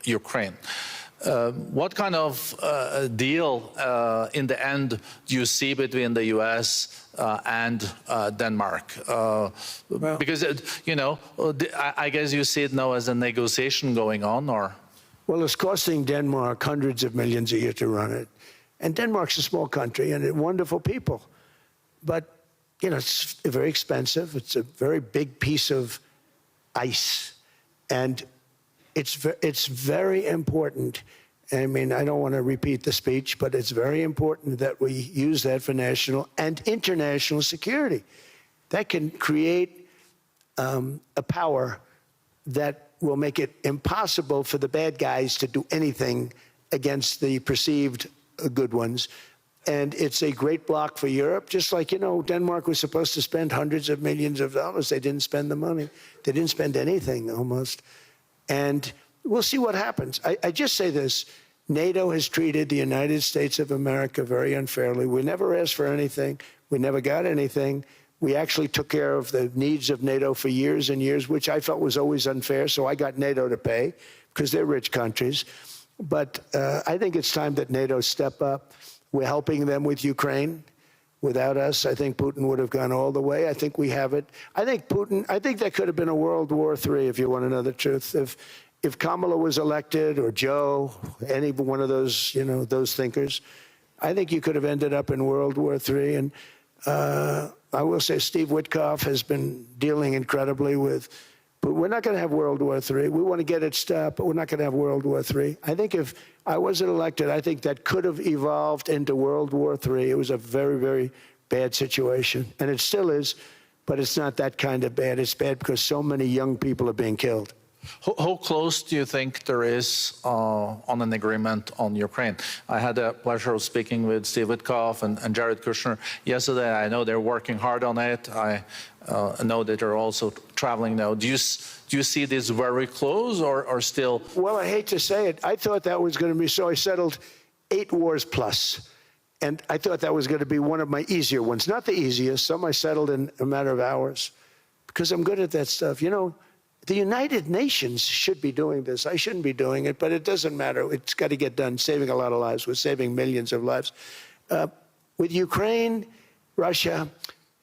Ukraine. What kind of deal in the end do you see between the U.S. And Denmark? Because, you know, I guess you see it now as a negotiation going on, or? Well, it's costing Denmark hundreds of millions a year to run it. And Denmark's a small country and wonderful people. But, you know, it's very expensive. It's a very big piece of ice. And it's very important. I mean, I don't want to repeat the speech, but it's very important that we use that for national and international security. That can create a power that will make it impossible for the bad guys to do anything against the perceived good ones. And it's a great block for Europe, just like, you know, Denmark was supposed to spend hundreds of millions of dollars. They didn't spend the money. They didn't spend anything, almost. And we'll see what happens. I just say this. NATO has treated the United States of America very unfairly. We never asked for anything. We never got anything. We actually took care of the needs of NATO for years and years, which I felt was always unfair. So I got NATO to pay because they're rich countries. But I think it's time that NATO step up. We're helping them with Ukraine. Without us, I think Putin would have gone all the way. I think we have it. I think that could have been a World War III, if you want to know the truth. If Kamala was elected, or Joe, any one of those, you know, those thinkers, I think you could have ended up in World War III. And I will say Steve Witkoff has been dealing incredibly with But we're not going to have World War III. We want to get it stopped, but we're not going to have World War III. I think if I wasn't elected, I think that could have evolved into World War III. It was a very, very bad situation, and it still is, but it's not that kind of bad. It's bad because so many young people are being killed. How close do you think there is on an agreement on Ukraine? I had the pleasure of speaking with Steve Witkoff and Jared Kushner yesterday. I know they're working hard on it. I know that they're also traveling now. Do you see this very close or still? Well, I hate to say it. I thought that was going to be so. I settled 8 wars plus, and I thought that was going to be one of my easier ones. Not the easiest. Some I settled in a matter of hours because I'm good at that stuff. You know, the United Nations should be doing this. I shouldn't be doing it, but it doesn't matter. It's got to get done, saving a lot of lives. We're saving millions of lives. With Ukraine, Russia,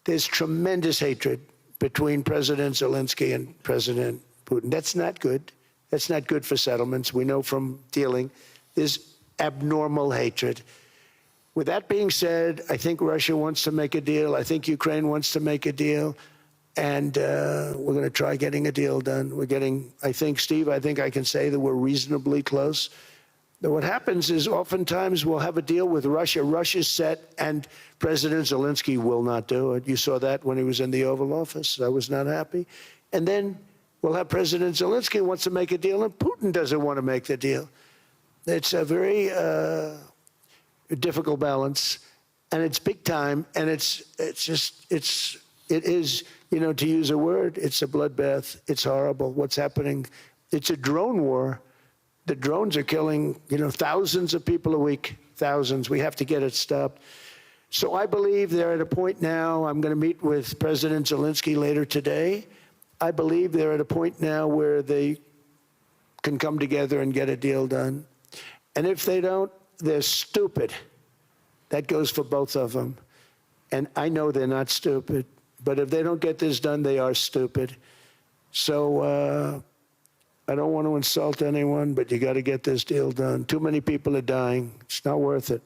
there's tremendous hatred between President Zelensky and President Putin. That's not good. That's not good for settlements. We know from dealing. There's abnormal hatred. With that being said, I think Russia wants to make a deal. I think Ukraine wants to make a deal. And we're going to try getting a deal done. We're getting, I think, Steve, I think I can say that we're reasonably close. Now, what happens is oftentimes we'll have a deal with Russia. Russia's set, and President Zelensky will not do it. You saw that when he was in the Oval Office. I was not happy. And then we'll have President Zelensky wants to make a deal, and Putin doesn't want to make the deal. It's a very difficult balance, and it's big time, and it is, you know, to use a word, it's a bloodbath. It's horrible what's happening. It's a drone war. The drones are killing, you know, thousands of people a week, thousands. We have to get it stopped. So I believe they're at a point now. I'm going to meet with President Zelensky later today. I believe they're at a point now where they can come together and get a deal done. And if they don't, they're stupid. That goes for both of them. And I know they're not stupid. But if they don't get this done, they are stupid. So I don't want to insult anyone, but you got to get this deal done. Too many people are dying. It's not worth it.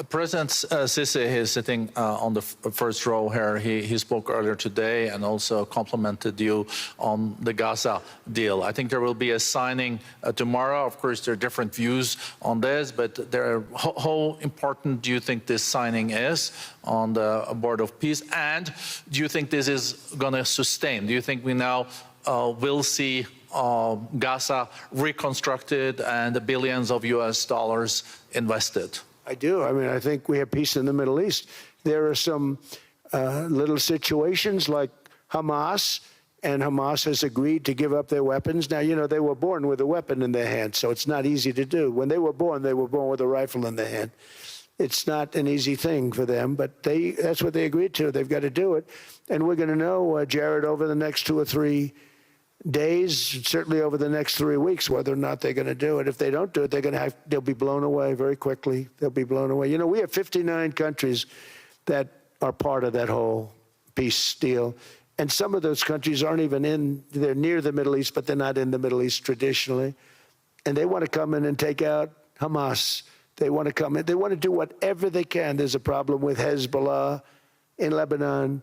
President Sisi is sitting on the first row here. He spoke earlier today and also complimented you on the Gaza deal. I think there will be a signing tomorrow. Of course, there are different views on this, but how important do you think this signing is on the board of peace? And do you think this is going to sustain? Do you think we now will see Gaza reconstructed and the billions of US dollars invested? I do. I mean, I think we have peace in the Middle East. There are some little situations like Hamas, and Hamas has agreed to give up their weapons. Now, you know, they were born with a weapon in their hand, so it's not easy to do. When they were born with a rifle in their hand. It's not an easy thing for them, but that's what they agreed to. They've got to do it. And we're going to know, Jared, over the next 2 or 3 days, certainly over the next 3 weeks, whether or not they're going to do it. If they don't do it, they'll be blown away very quickly. They'll be blown away. You know, we have 59 countries that are part of that whole peace deal. And some of those countries aren't even they're near the Middle East, but they're not in the Middle East traditionally. And they want to come in and take out Hamas. They want to come in. They want to do whatever they can. There's a problem with Hezbollah in Lebanon,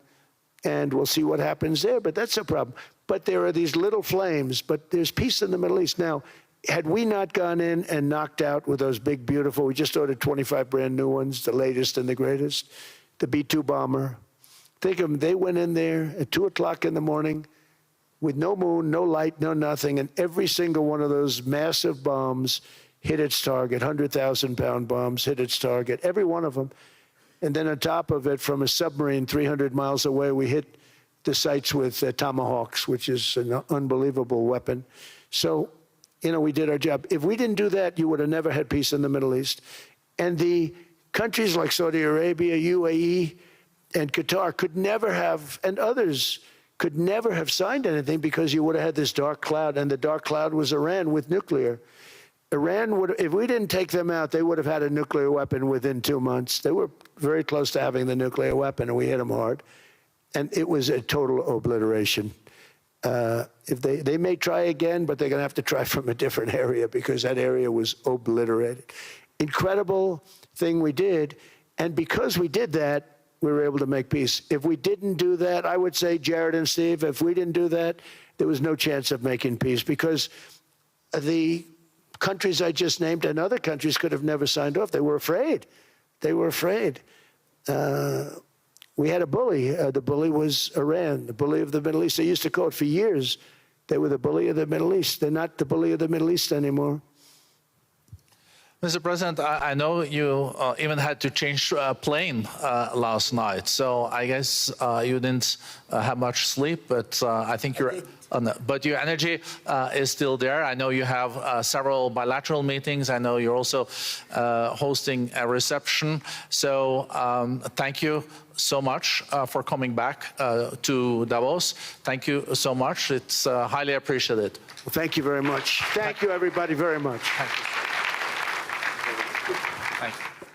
and we'll see what happens there, but that's a problem. But there are these little flames, but there's peace in the Middle East. Now, had we not gone in and knocked out with those big, beautiful, we just ordered 25 brand new ones, the latest and the greatest, the B-2 bomber. Think of them, they went in there at 2 o'clock in the morning with no moon, no light, no nothing, and every single one of those massive bombs hit its target, 100,000-pound bombs hit its target, every one of them. And then on top of it, from a submarine 300 miles away, we hit the sites with tomahawks, which is an unbelievable weapon. So, you know, we did our job. If we didn't do that, you would have never had peace in the Middle East. And the countries like Saudi Arabia, UAE, and Qatar could never have, and others could never have signed anything because you would have had this dark cloud, and the dark cloud was Iran with nuclear. Iran would, if we didn't take them out, they would have had a nuclear weapon within 2 months. They were very close to having the nuclear weapon, and we hit them hard. And it was a total obliteration. If they may try again, but they're going to have to try from a different area because that area was obliterated. Incredible thing we did. And because we did that, we were able to make peace. If we didn't do that, I would say, Jared and Steve, if we didn't do that, there was no chance of making peace because the countries I just named and other countries could have never signed off. They were afraid. They were afraid. We had a bully. The bully was Iran, the bully of the Middle East. They used to call it for years. They were the bully of the Middle East. They're not the bully of the Middle East anymore. Mr. President, I know you even had to change a plane last night, so I guess you didn't have much sleep, but I think but your energy is still there. I know you have several bilateral meetings. I know you're also hosting a reception. So thank you so much for coming back to Davos. Thank you so much. It's highly appreciated. Well, thank you very much. Thank you, everybody, very much. Thank you. Thank you.